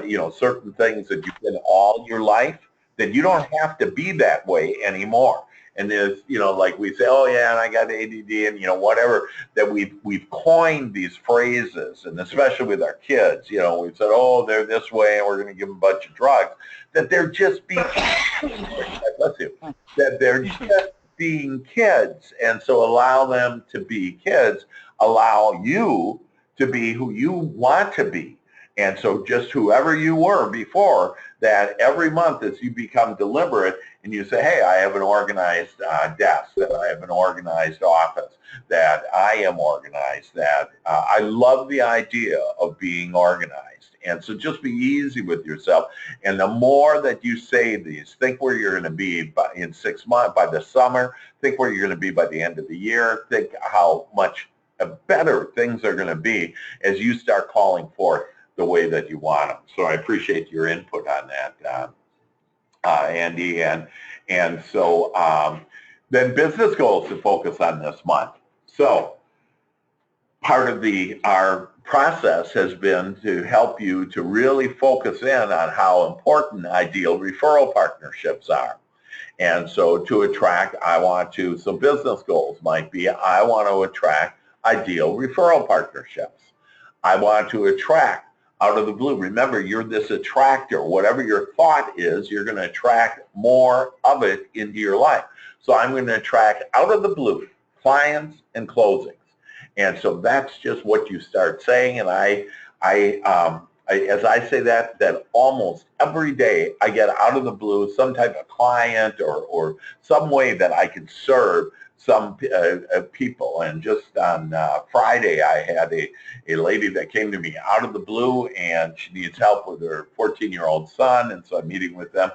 you know, certain things that you've been all your life, that you don't have to be that way anymore. And there's, you know, like we say, oh yeah, and I got ADD, and, you know, whatever, that we've coined these phrases, and especially with our kids, you know, we've said, oh, they're this way, and we're going to give them a bunch of drugs, that they're just being, that they're just being kids. And so allow them to be kids, allow you to be who you want to be. And so just whoever you were before, that every month as you become deliberate and you say, hey, I have an organized desk, that I have an organized office, that I am organized, that I love the idea of being organized. And so just be easy with yourself. And the more that you say these, think where you're going to be in 6 months, by the summer, think where you're going to be by the end of the year, think how much better things are going to be as you start calling forth the way that you want them. So I appreciate your input on that, Andy. And so then business goals to focus on this month. So part of our process has been to help you to really focus in on how important ideal referral partnerships are. And so to attract, so business goals might be, I want to attract ideal referral partnerships. I want to attract out of the blue. Remember, you're this attractor. Whatever your thought is, you're going to attract more of it into your life. So I'm going to attract out of the blue. clients and closings. And so that's just what you start saying. And as I say that almost every day I get out of the blue some type of client or some way that I can serve some people. And just on Friday, I had a lady that came to me out of the blue, and she needs help with her 14-year-old son, and so I'm meeting with them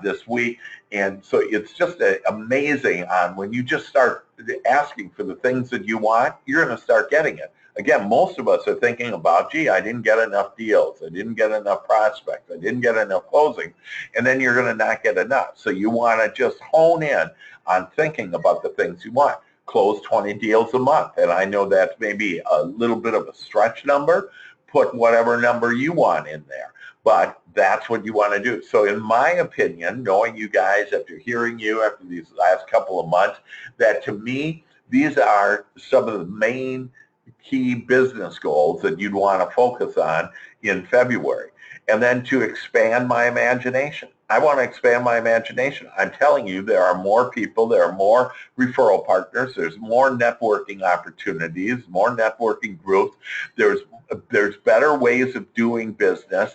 this week. And so it's just amazing on when you just start asking for the things that you want, you're going to start getting it. Again, most of us are thinking about, gee, I didn't get enough deals. I didn't get enough prospects. I didn't get enough closings. And then you're going to not get enough. So you want to just hone in on thinking about the things you want. Close 20 deals a month. And I know that's maybe a little bit of a stretch number. Put whatever number you want in there. But that's what you want to do. So in my opinion, knowing you guys, after hearing you after these last couple of months, that to me, these are some of the main key business goals that you'd want to focus on in February. And then to expand my imagination. I want to expand my imagination. I'm telling you, there are more people, there are more referral partners, there's more networking opportunities, more networking groups, there's better ways of doing business,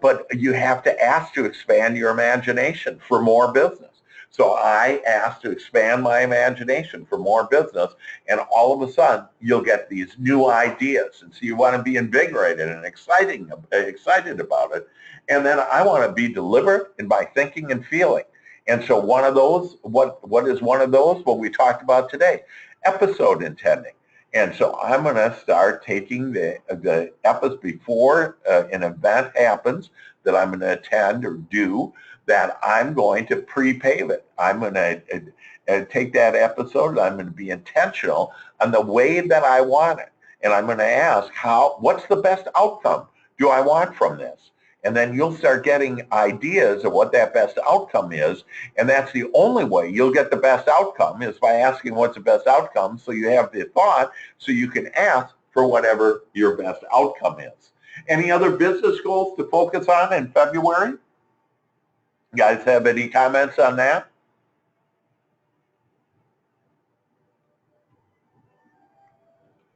but you have to ask to expand your imagination for more business. So I asked to expand my imagination for more business, and all of a sudden you'll get these new ideas. And so you want to be invigorated and excited about it. And then I want to be deliberate in my thinking and feeling. And so one of those, what is one of those? What we talked about today, episode intending. And so I'm going to start taking the episodes before an event happens that I'm going to attend or do, that I'm going to pre-pave it. I'm going to take that episode, I'm going to be intentional on the way that I want it. And I'm going to ask, what's the best outcome do I want from this? And then you'll start getting ideas of what that best outcome is. And that's the only way you'll get the best outcome, is by asking what's the best outcome, so you have the thought, so you can ask for whatever your best outcome is. Any other business goals to focus on in February? You guys have any comments on that?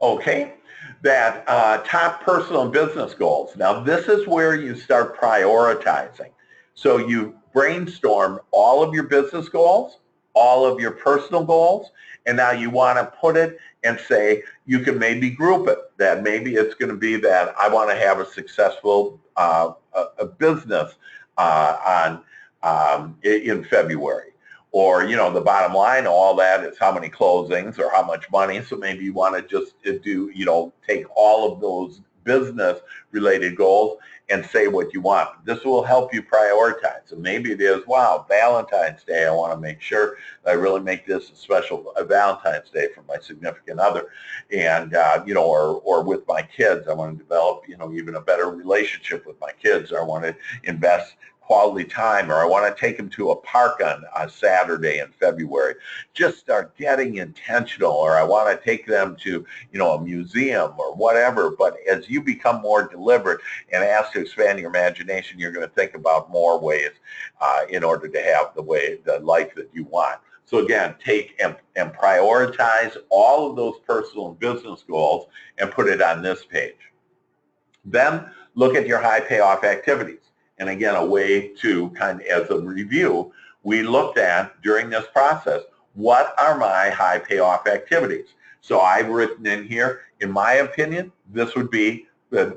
Okay, that top personal and business goals. Now this is where you start prioritizing. So you brainstorm all of your business goals, all of your personal goals, and now you want to put it and say, you can maybe group it. That maybe it's going to be that I want to have a successful a business in February. Or, the bottom line of all that is how many closings or how much money. So maybe you want to just do, take all of those business-related goals and say what you want. This will help you prioritize. So maybe it is, wow, Valentine's Day, I want to make sure that I really make this a special Valentine's Day for my significant other. And, or with my kids, I want to develop, even a better relationship with my kids. Or I want to invest quality time, or I want to take them to a park on a Saturday in February. Just start getting intentional. Or I want to take them to, a museum or whatever. But as you become more deliberate and ask to expand your imagination, you're going to think about more ways in order to have the life that you want. So again, take and prioritize all of those personal and business goals and put it on this page. Then look at your high payoff activities. And again, a way to kind of, as a review, we looked at during this process, what are my high payoff activities? So I've written in here, in my opinion, this would be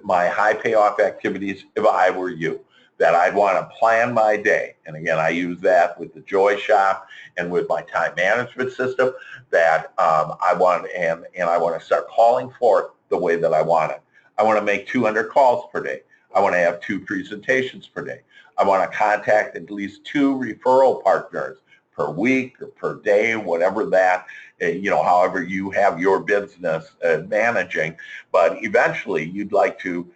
my high payoff activities if I were you, that I'd want to plan my day. And again, I use that with the Joy Shop and with my time management system, that I want, and I want to start calling forth the way that I want it. I want to make 200 calls per day. I want to have 2 presentations per day. I want to contact at least 2 referral partners per week or per day, whatever that, however you have your business managing. But eventually, you'd like to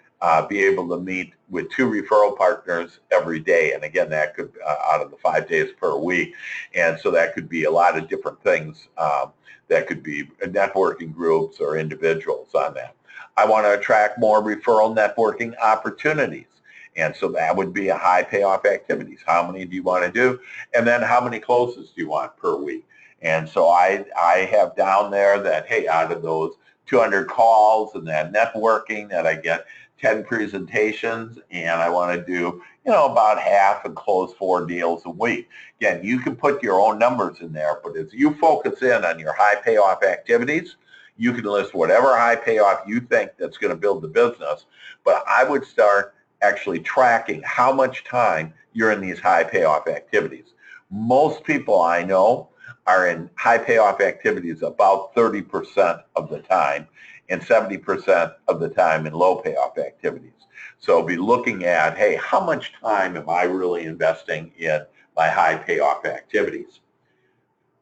be able to meet with 2 referral partners every day. And again, that could out of the 5 days per week. And so that could be a lot of different things. That could be networking groups or individuals on that. I want to attract more referral networking opportunities. And so that would be a high payoff activities. How many do you want to do? And then how many closes do you want per week? And so I have down there that, hey, out of those 200 calls and that networking that I get 10 presentations, and I want to do, about half and close 4 deals a week. Again, you can put your own numbers in there, but as you focus in on your high payoff activities, you can list whatever high payoff you think that's going to build the business. But I would start actually tracking how much time you're in these high payoff activities. Most people I know are in high payoff activities about 30% of the time and 70% of the time in low payoff activities. So be looking at, hey, how much time am I really investing in my high payoff activities?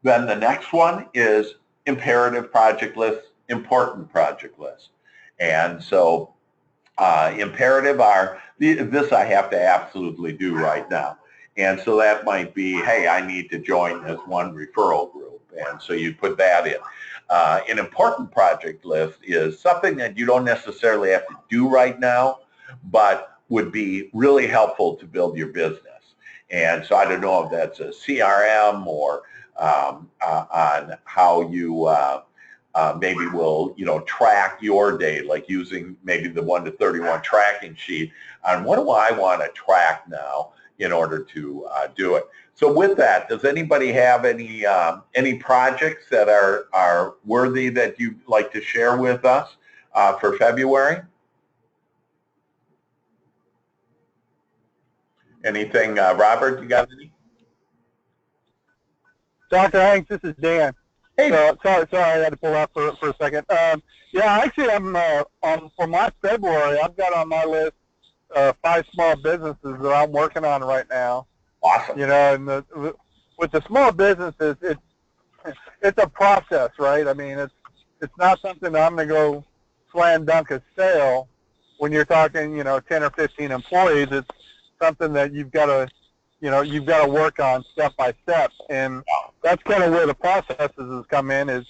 Then the next one is imperative project lists, important project lists. And so imperative are, this I have to absolutely do right now. And so that might be, hey, I need to join this one referral group. And so you put that in. An important project list is something that you don't necessarily have to do right now, but would be really helpful to build your business. And so I don't know if that's a CRM or on how you maybe will, track your day, like using maybe the 1 to 31 tracking sheet on what do I want to track now in order to do it. So with that, does anybody have any projects that are worthy that you'd like to share with us for February? Anything, Robert, you got any? Dr. Hanks, this is Dan. Hey. Sorry, I had to pull out for a second. Yeah, actually, I'm for my February, I've got on my list 5 small businesses that I'm working on right now. Awesome. And with the small businesses, it's a process, right? I mean, it's not something that I'm going to go slam dunk a sale when you're talking, 10 or 15 employees. It's something that you've got to work on step by step, and that's kind of where the processes has come in, is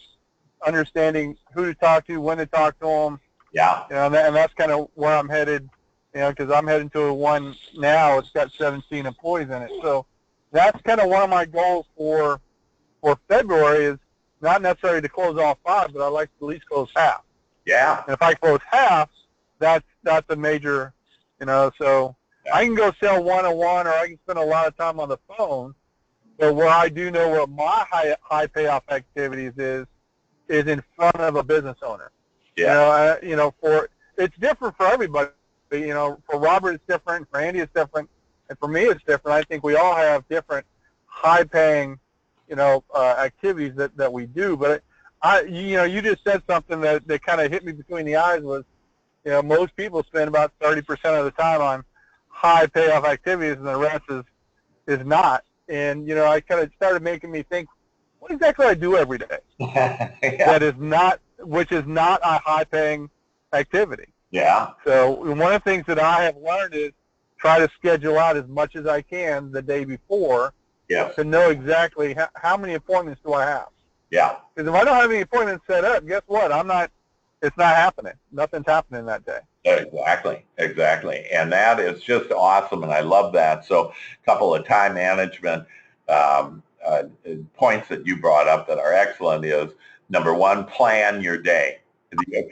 understanding who to talk to, when to talk to them. Yeah. And that's kind of where I'm headed, because I'm heading to one now. It's got 17 employees in it, so that's kind of one of my goals for February, is not necessarily to close all 5, but I'd like to at least close half. Yeah. And if I close half, that's a major, so I can go sell one-on-one, or I can spend a lot of time on the phone. But where I do know what my high payoff activities is in front of a business owner. Yeah. It's different for everybody. For Robert it's different, for Andy it's different, and for me it's different. I think we all have different high paying, activities that we do. But you just said something that kind of hit me between the eyes, was, most people spend about 30% of the time on high payoff activities, and the rest is not. And I kind of started making me think, what exactly do I do every day Yeah. which is not a high paying activity. Yeah. So one of the things that I have learned is try to schedule out as much as I can the day before. Yes. To know exactly how many appointments do I have. Yeah. Because if I don't have any appointments set up, guess what? It's not happening. Nothing's happening that day. Exactly. And that is just awesome, and I love that. So a couple of time management points that you brought up that are excellent is, number one, plan your day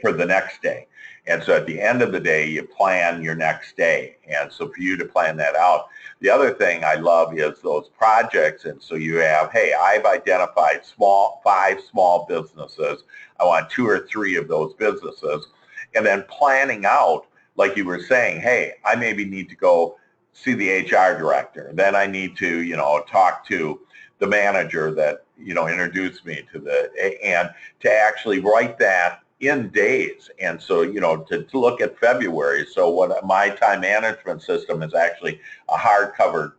for the next day. And so at the end of the day, you plan your next day. And so for you to plan that out. The other thing I love is those projects. And so you have, hey, I've identified 5 small businesses. I want 2 or 3 of those businesses. And then planning out, like you were saying, hey, I maybe need to go see the HR director. Then I need to, talk to the manager that, introduced me to and to actually write that in days. And so, to look at February. So what my time management system is actually a hardcover,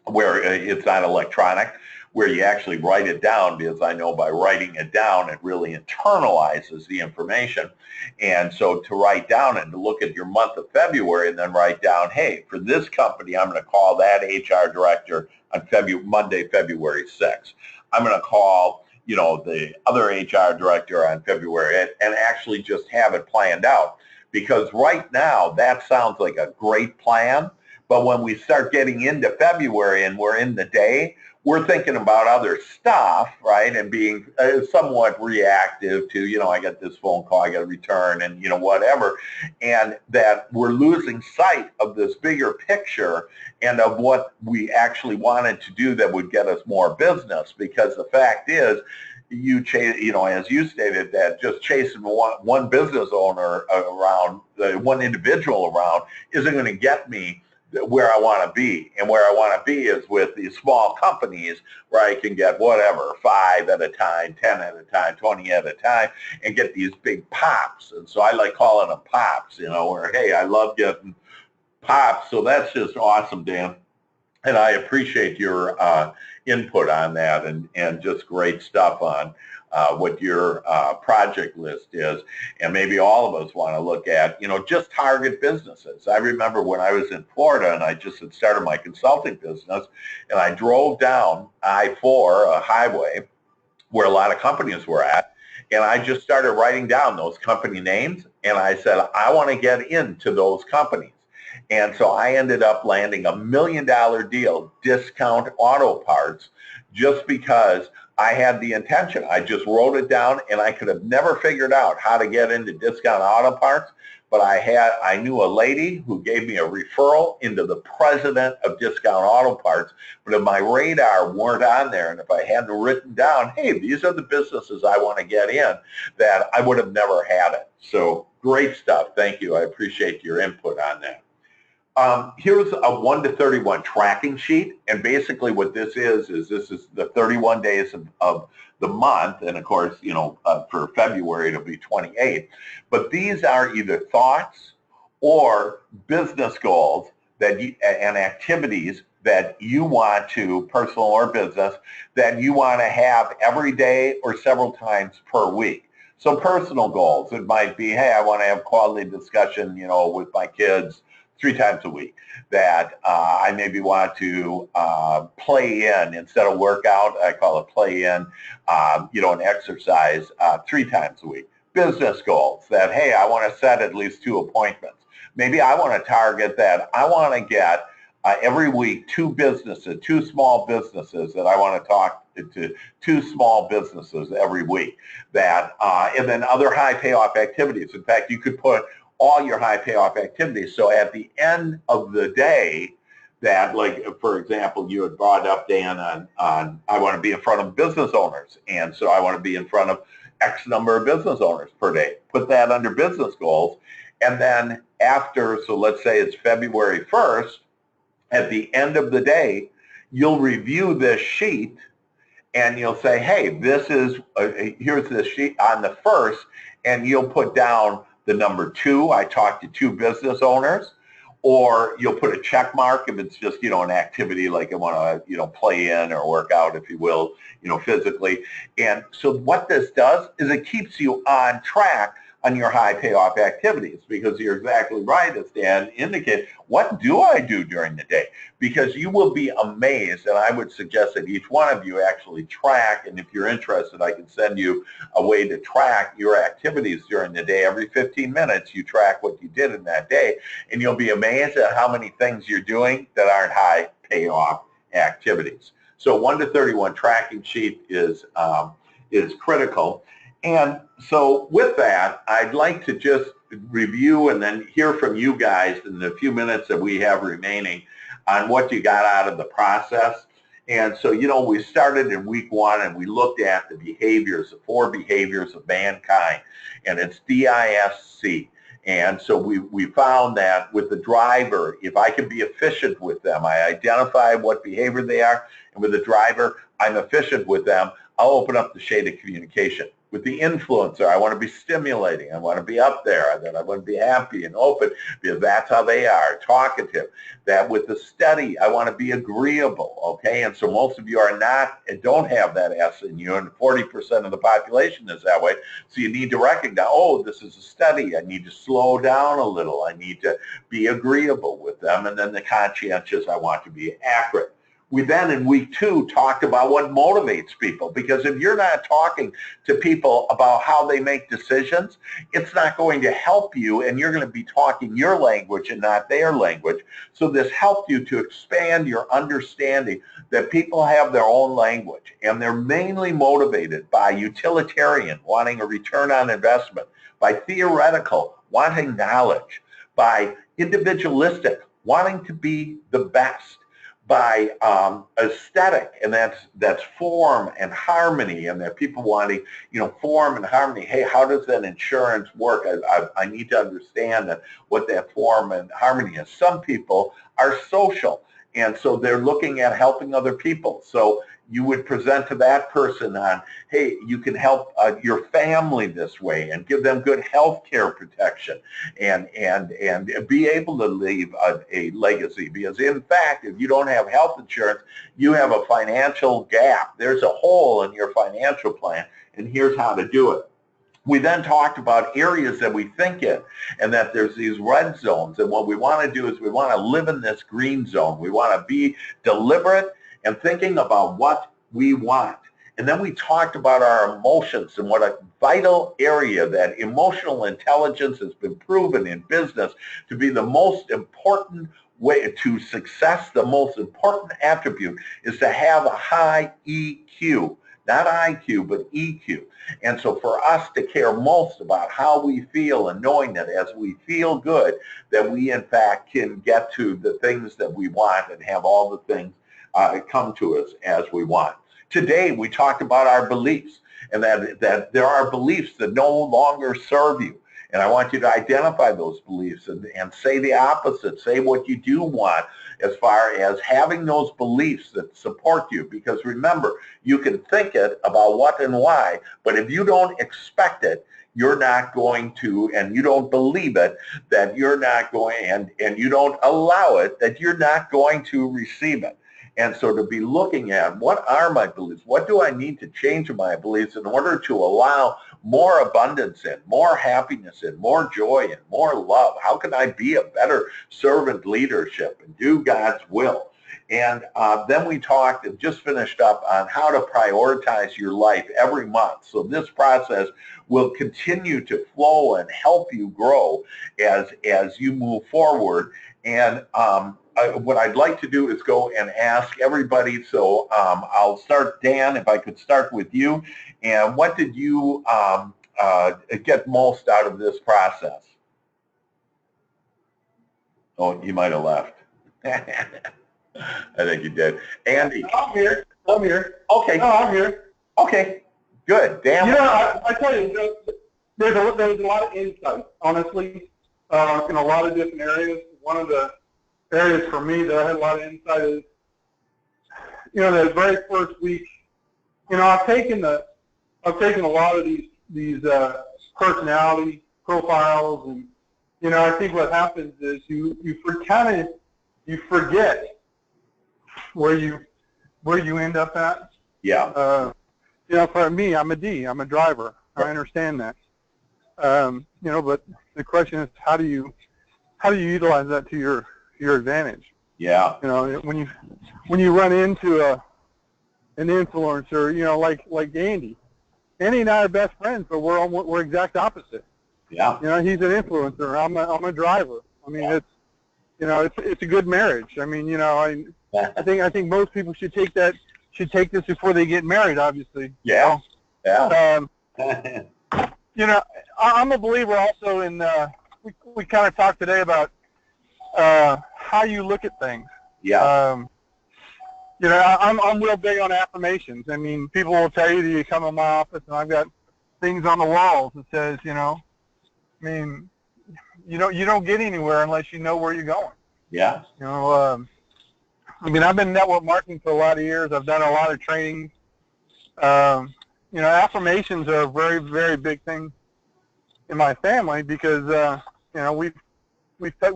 where it's not electronic, where you actually write it down, because I know by writing it down, it really internalizes the information. And so to write down and to look at your month of February and then write down, hey, for this company, I'm going to call that HR director on Monday, February 6th. I'm going to call, the other HR director on February, and actually just have it planned out. Because right now, that sounds like a great plan. But when we start getting into February and we're in the day, we're thinking about other stuff, right? And being somewhat reactive to, I got this phone call, I got to return, and, whatever. And that we're losing sight of this bigger picture and of what we actually wanted to do that would get us more business. Because the fact is, you chase, as you stated, that just chasing one business owner around, one individual around, isn't going to get me where I want to be. And where I want to be is with these small companies where I can get whatever, 5 at a time, 10 at a time, 20 at a time, and get these big pops. And so I like calling them pops, where, hey, I love getting pops. So that's just awesome, Dan. And I appreciate your input on that, and just great stuff on what your project list is. And maybe all of us want to look at, just target businesses. I remember when I was in Florida and I just had started my consulting business, and I drove down I-4, a highway where a lot of companies were at, and I just started writing down those company names, and I said, I want to get into those companies. And so I ended up landing $1 million deal, Discount Auto Parts, just because I had the intention. I just wrote it down, and I could have never figured out how to get into Discount Auto Parts, but I knew a lady who gave me a referral into the president of Discount Auto Parts. But if my radar weren't on there, and if I hadn't written down, hey, these are the businesses I want to get in, that I would have never had it. So great stuff. Thank you. I appreciate your input on that. Here's a 1 to 31 tracking sheet, and basically what this is this is the 31 days of the month, and of course, for February it'll be 28. But these are either thoughts or business goals and activities that you want to, personal or business, that you want to have every day or several times per week. So personal goals, it might be, hey, I want to have quality discussion, with my kids 3 times a week, that I maybe want to play in instead of workout. I call it play in, an exercise 3 times a week. Business goals that, hey, I want to set at least 2 appointments. Maybe I want to target that. I want to get every week 2 small businesses that I want to talk to 2 small businesses every week. That and then other high payoff activities. In fact, you could put all your high payoff activities. So at the end of the day, that, like, for example, you had brought up, Dan, on I want to be in front of business owners. And so I want to be in front of X number of business owners per day. Put that under business goals. And then after, so let's say it's February 1st, at the end of the day, you'll review this sheet and you'll say, hey, this is, here's this sheet on the 1st, and you'll put down the number 2, I talked to 2 business owners, or you'll put a check mark if it's just, an activity like I want to, play in or work out, if you will, physically. And so what this does is it keeps you on track on your high payoff activities, because you're exactly right, as Dan indicated. What do I do during the day? Because you will be amazed, and I would suggest that each one of you actually track, and if you're interested, I can send you a way to track your activities during the day. Every 15 minutes, you track what you did in that day, and you'll be amazed at how many things you're doing that aren't high payoff activities. So 1 to 31 tracking sheet is critical. And so with that, I'd like to just review and then hear from you guys in the few minutes that we have remaining on what you got out of the process. And so, we started in week 1 and we looked at the behaviors, the 4 behaviors of mankind, and it's DISC. And so we found that with the driver, if I can be efficient with them, I identify what behavior they are, and with the driver, I'm efficient with them, I'll open up the shade of communication. With the influencer, I want to be stimulating. I want to be up there. Then I want to be happy and open, because that's how they are, talkative. That with the study, I want to be agreeable, okay? And so most of you are not and don't have that S in you, and 40% of the population is that way. So you need to recognize, oh, this is a study. I need to slow down a little. I need to be agreeable with them. And then the conscientious, I want to be accurate. We then in week 2 talked about what motivates people, because if you're not talking to people about how they make decisions, it's not going to help you, and you're going to be talking your language and not their language. So this helped you to expand your understanding that people have their own language, and they're mainly motivated by utilitarian, wanting a return on investment, by theoretical, wanting knowledge, by individualistic, wanting to be the best, by aesthetic, and that's form and harmony, and that people wanting, form and harmony. Hey, how does that insurance work? I need to understand what that form and harmony is. Some people are social, and so they're looking at helping other people. So you would present to that person on, hey, you can help your family this way and give them good health care protection and be able to leave a legacy. Because in fact, if you don't have health insurance, you have a financial gap. There's a hole in your financial plan, and here's how to do it. We then talked about areas that we think in, and that there's these red zones. And what we want to do is we want to live in this green zone. We want to be deliberate and thinking about what we want. And then we talked about our emotions and what a vital area that emotional intelligence has been proven in business to be the most important way to success. The most important attribute is to have a high EQ, not IQ, but EQ. And so for us to care most about how we feel, and knowing that as we feel good, that we in fact can get to the things that we want and have all the things come to us as we want. Today we talked about our beliefs, and that there are beliefs that no longer serve you. And I want you to identify those beliefs and say the opposite. Say what you do want as far as having those beliefs that support you. Because remember, you can think it about what and why, but if you don't expect it, you're not going to, and you don't believe it, that you're not going, and you don't allow it, that you're not going to receive it. And so to be looking at, what are my beliefs? What do I need to change in my beliefs in order to allow more abundance in, more happiness in, more joy in, more love? How can I be a better servant leadership and do God's will? And then we talked and just finished up on how to prioritize your life every month. So this process will continue to flow and help you grow as you move forward. And what I'd like to do is go and ask everybody. So I'll start, Dan, if I could start with you. And what did you get most out of this process? Oh, you might have left. I think you did. Andy. I'm here. Okay. No, I'm here. Okay. Good. Dan. I tell you, there's a lot of insight, honestly, in a lot of different areas. One of the areas for me that I had a lot of insight is, the very first week, I've taken a lot of these personality profiles, and I think what happens is you forget where you end up at. Yeah. For me, I'm a D. I'm a driver. I understand that. But the question is, how do you utilize that to your advantage? Yeah. When you run into an influencer, like Andy. Andy and I are best friends, but we're exact opposite. Yeah. He's an influencer. I'm a driver. I mean, it's a good marriage. I mean, I think most people should take this before they get married, obviously. Yeah. Yeah. I'm a believer also in. We kind of talked today about how you look at things. Yeah. I'm real big on affirmations. I mean, people will tell you that you come in my office and I've got things on the walls that says, you don't get anywhere unless you know where you're going. Yeah. I've been network marketing for a lot of years. I've done a lot of training. Affirmations are a very, very big thing in my family because, we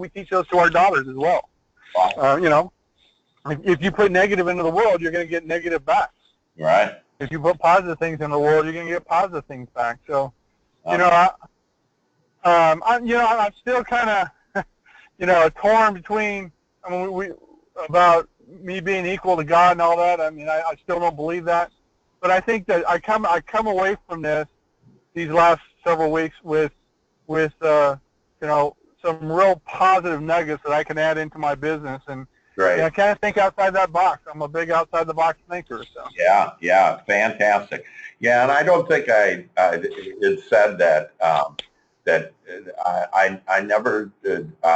teach those to our daughters as well. Wow. If you put negative into the world, you're going to get negative back. Right. If you put positive things in the world, you're going to get positive things back. So, I'm still kind of, torn between. About me being equal to God and all that. I mean, I still don't believe that. But I think that I come away from these last several weeks with you know, some real positive nuggets that I can add into my business, and Great. I kind of think outside that box. I'm a big outside the box thinker. So. Yeah, fantastic. Yeah, and I don't think I had said that that I never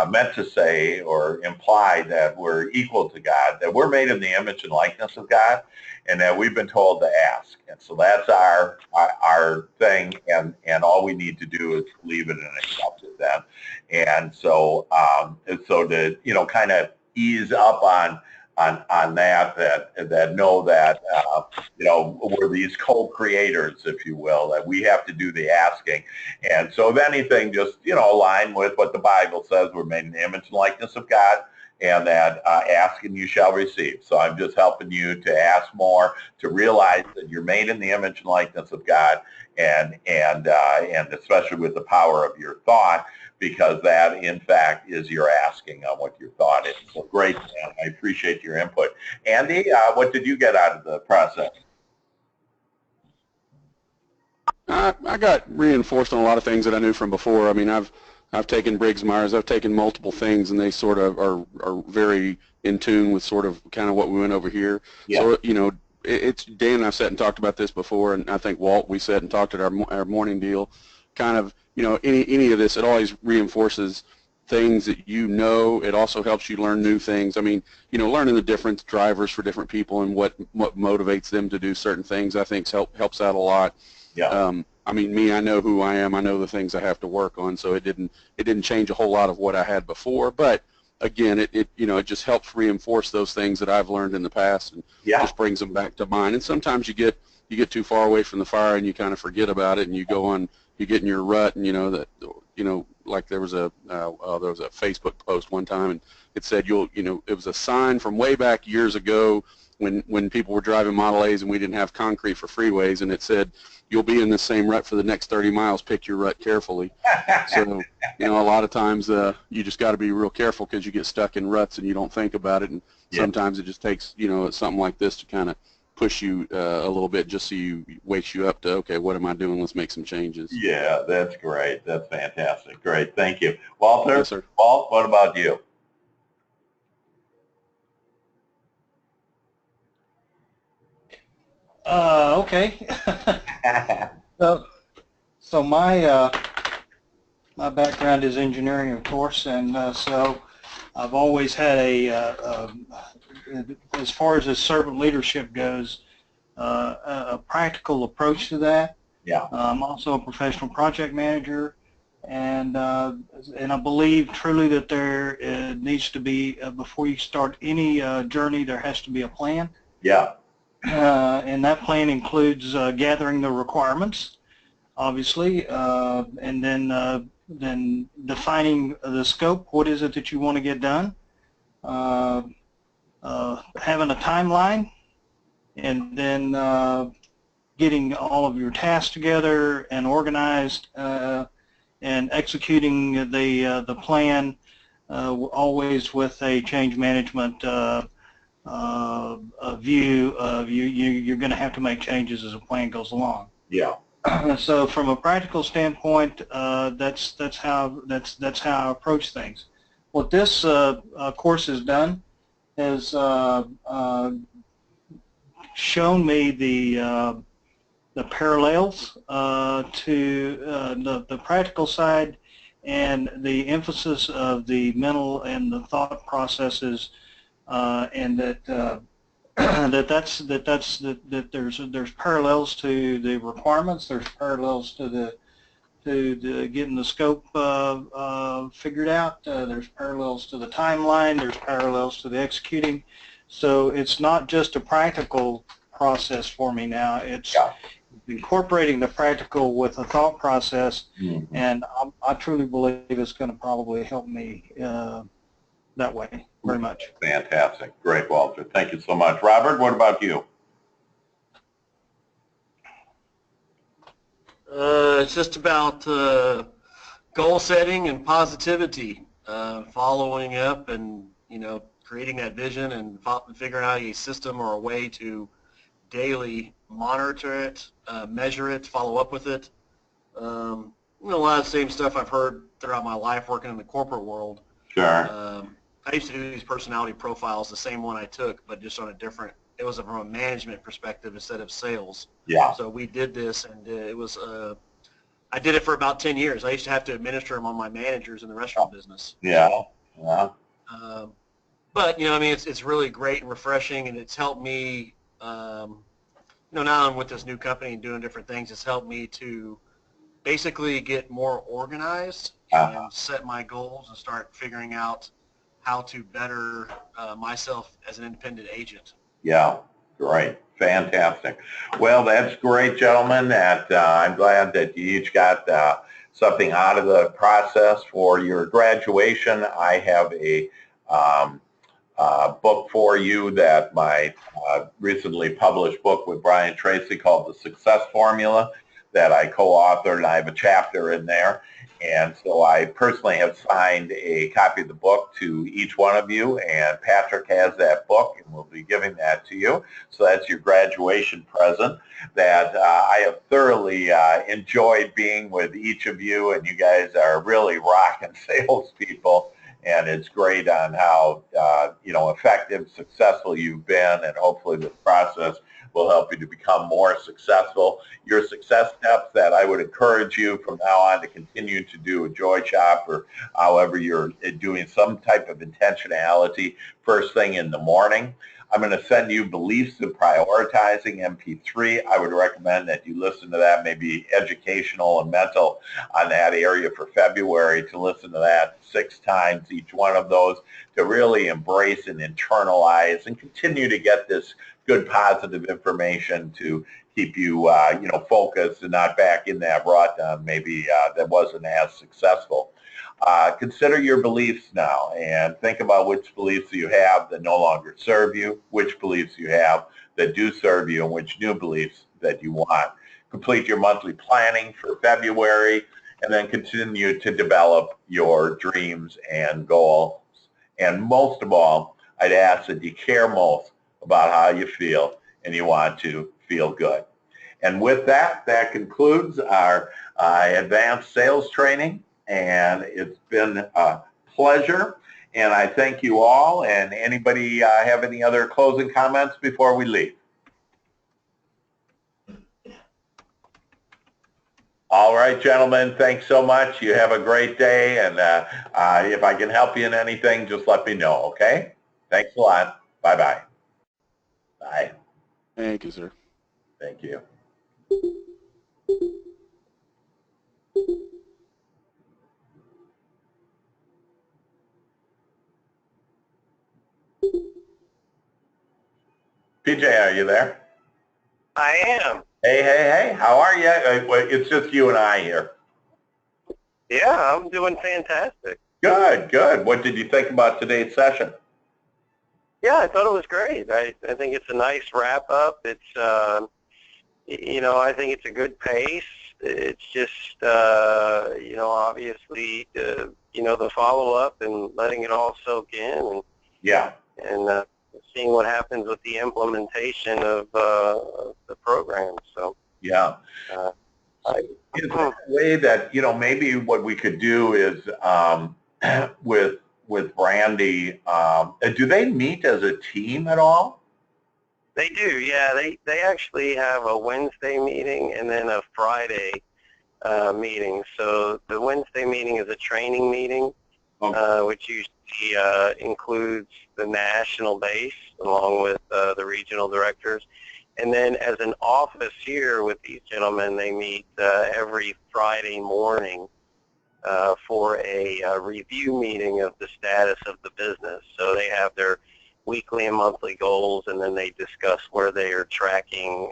meant to say or imply that we're equal to God, that we're made in the image and likeness of God, and that we've been told to ask. And so that's our thing, and all we need to do is believe it and accept it then. And so so to, you know, kind of ease up on that know that you know, we're these co-creators, if you will, that we have to do the asking. And so if anything, just, you know, align with what the Bible says. We're made in the image and likeness of God, and that ask and you shall receive. So I'm just helping you to ask more, to realize that you're made in the image and likeness of God, and especially with the power of your thought, because that, in fact, is your asking on what your thought is. So great, man. I appreciate your input. Andy, what did you get out of the process? I got reinforced on a lot of things that I knew from before. I mean, I've taken Briggs Myers, I've taken multiple things, and they sort of are very in tune with sort of kind of what we went over here. Yeah. So, you know, it's Dan and I've sat and talked about this before, and I think Walt, we sat and talked at our morning deal. Kind of, you know, any of this, it always reinforces things that you know. It also helps you learn new things. I mean, you know, learning the different drivers for different people and what motivates them to do certain things, I think helps out a lot. Yeah. I mean, me, I know who I am. I know the things I have to work on. So it didn't change a whole lot of what I had before. But again, it you know, it just helps reinforce those things that I've learned in the past, and just brings them back to mind. And sometimes you get too far away from the fire and you kind of forget about it, and you get in your rut, and you know, like there was a Facebook post one time, and it said it was a sign from way back years ago when people were driving Model A's and we didn't have concrete for freeways, and it said, you'll be in the same rut for the next 30 miles, pick your rut carefully. So, you know, a lot of times you just got to be real careful because you get stuck in ruts and you don't think about it, and sometimes it just takes, you know, something like this to kind of push you a little bit, just so wakes you up to, okay, what am I doing? Let's make some changes. Yeah, that's great. That's fantastic. Great. Thank you. Walter? Yes, sir. Walt, what about you? Okay. So my background is engineering, of course, and so I've always had as far as the servant leadership goes, a practical approach to that. Yeah. I'm also a professional project manager, and I believe truly that there needs to be, before you start any journey, there has to be a plan. Yeah. And that plan includes gathering the requirements, obviously, and then defining the scope. What is it that you want to get done? Having a timeline, and then getting all of your tasks together and organized, and executing the plan, always with a change management a view of you're going to have to make changes as the plan goes along. Yeah. So from a practical standpoint, that's how I approach things. What this course has done is shown me the parallels to the practical side, and the emphasis of the mental and the thought processes. And that there's parallels to the requirements. There's parallels to the getting the scope figured out. There's parallels to the timeline. There's parallels to the executing. So it's not just a practical process for me now. It's incorporating the practical with a thought process, and I truly believe it's going to probably help me that way very much. Fantastic. Great, Walter. Thank you so much. Robert, what about you? It's just about goal setting and positivity, following up, and, you know, creating that vision and figuring out a system or a way to daily monitor it, measure it, follow up with it. A lot of the same stuff I've heard throughout my life working in the corporate world. Sure. I used to do these personality profiles, the same one I took, but just on a different, it was from a management perspective instead of sales. Yeah. So we did this, and it was, I did it for about 10 years. I used to have to administer them on my managers in the restaurant business. Yeah. So, Yeah. but, I mean, it's really great and refreshing, and it's helped me, now I'm with this new company and doing different things, it's helped me to basically get more organized and set my goals and start figuring out how to better myself as an independent agent. Yeah, great. Fantastic. Well, that's great, gentlemen. That I'm glad that you each got something out of the process for your graduation. I have a book for you, that my recently published book with Brian Tracy called The Success Formula, that I co-authored, and I have a chapter in there. And so I personally have signed a copy of the book to each one of you, and Patrick has that book, and we'll be giving that to you. So that's your graduation present. That I have thoroughly enjoyed being with each of you, and you guys are really rocking salespeople. And it's great on how effective, successful you've been, and hopefully this process will help you to become more successful. Your success steps that I would encourage you from now on to continue to do a joy shop, or however you're doing some type of intentionality first thing in the morning. I'm going to send you Beliefs in Prioritizing MP3. I would recommend that you listen to that, maybe educational and mental on that area for February, to listen to that 6 times, each one of those, to really embrace and internalize and continue to get this good positive information to keep you focused and not back in that rut maybe that wasn't as successful. Consider your beliefs now and think about which beliefs you have that no longer serve you, which beliefs you have that do serve you, and which new beliefs that you want. Complete your monthly planning for February, and then continue to develop your dreams and goals. And most of all, I'd ask that you care most about how you feel, and you want to feel good. And with that, that concludes our advanced sales training, and it's been a pleasure. And I thank you all. And anybody have any other closing comments before we leave? All right, gentlemen, thanks so much. You have a great day, and if I can help you in anything, just let me know, okay? Thanks a lot. Bye-bye. Bye. Thank you, sir. Thank you. PJ, are you there? I am. Hey, how are you? It's just you and I here. Yeah, I'm doing fantastic. Good. What did you think about today's session? Yeah, I thought it was great. I think it's a nice wrap up. It's, I think it's a good pace. It's just, obviously, the follow up and letting it all soak in. And, yeah. And seeing what happens with the implementation of the program. So yeah. In a way that, maybe what we could do is with Brandy, do they meet as a team at all? They do, yeah. They actually have a Wednesday meeting and then a Friday meeting. So the Wednesday meeting is a training meeting, which usually includes the national base along with the regional directors. And then as an office here with these gentlemen, they meet every Friday morning for a review meeting of the status of the business. So they have their weekly and monthly goals, and then they discuss where they are tracking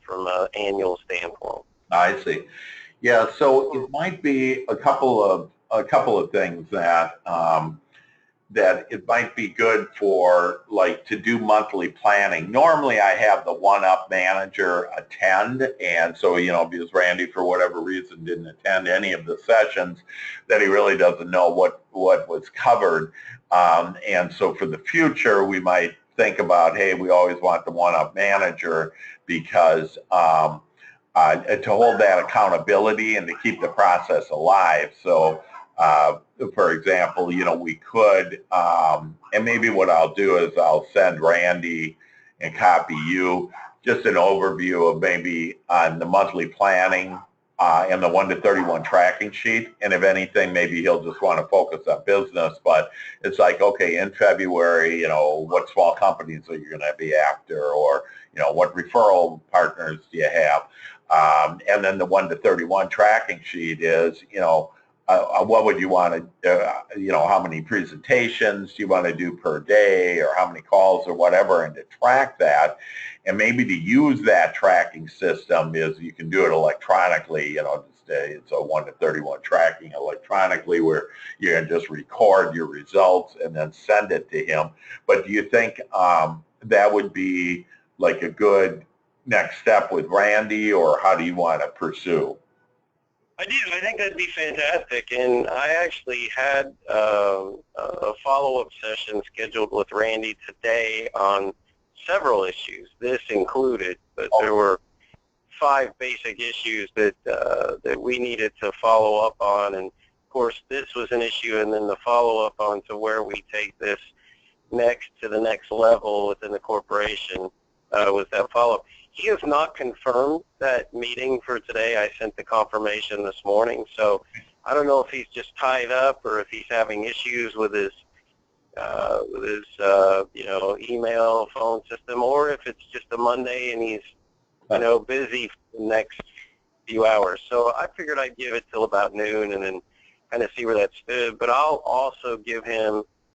from an annual standpoint. I see. Yeah, so it might be a couple of things that that it might be good for, like, to do monthly planning. Normally I have the one-up manager attend, and so, because Randy, for whatever reason, didn't attend any of the sessions, that he really doesn't know what was covered. And so for the future, we might think about, hey, we always want the one-up manager because to hold that accountability and to keep the process alive. So, for example, we could, and maybe what I'll do is I'll send Randy and copy you just an overview of maybe on the monthly planning and the 1 to 31 tracking sheet. And if anything, maybe he'll just want to focus on business. But it's like, okay, in February, what small companies are you going to be after? Or, what referral partners do you have? And then the 1 to 31 tracking sheet is, what would you want to, how many presentations do you want to do per day or how many calls or whatever, and to track that. And maybe to use that tracking system is you can do it electronically, it's a 1 to 31 tracking electronically where you can just record your results and then send it to him. But do you think that would be like a good next step with Randy, or how do you want to pursue? I do. I think that'd be fantastic. And I actually had a follow-up session scheduled with Randy today on several issues, this included, but there were 5 basic issues that we needed to follow up on. And of course, this was an issue, and then the follow-up on to where we take this next to the next level within the corporation was that follow-up. He has not confirmed that meeting for today. I sent the confirmation this morning, so I don't know if he's just tied up or if he's having issues with his email, phone system, or if it's just a Monday and he's busy for the next few hours. So I figured I'd give it till about noon and then kind of see where that stood. But I'll also give him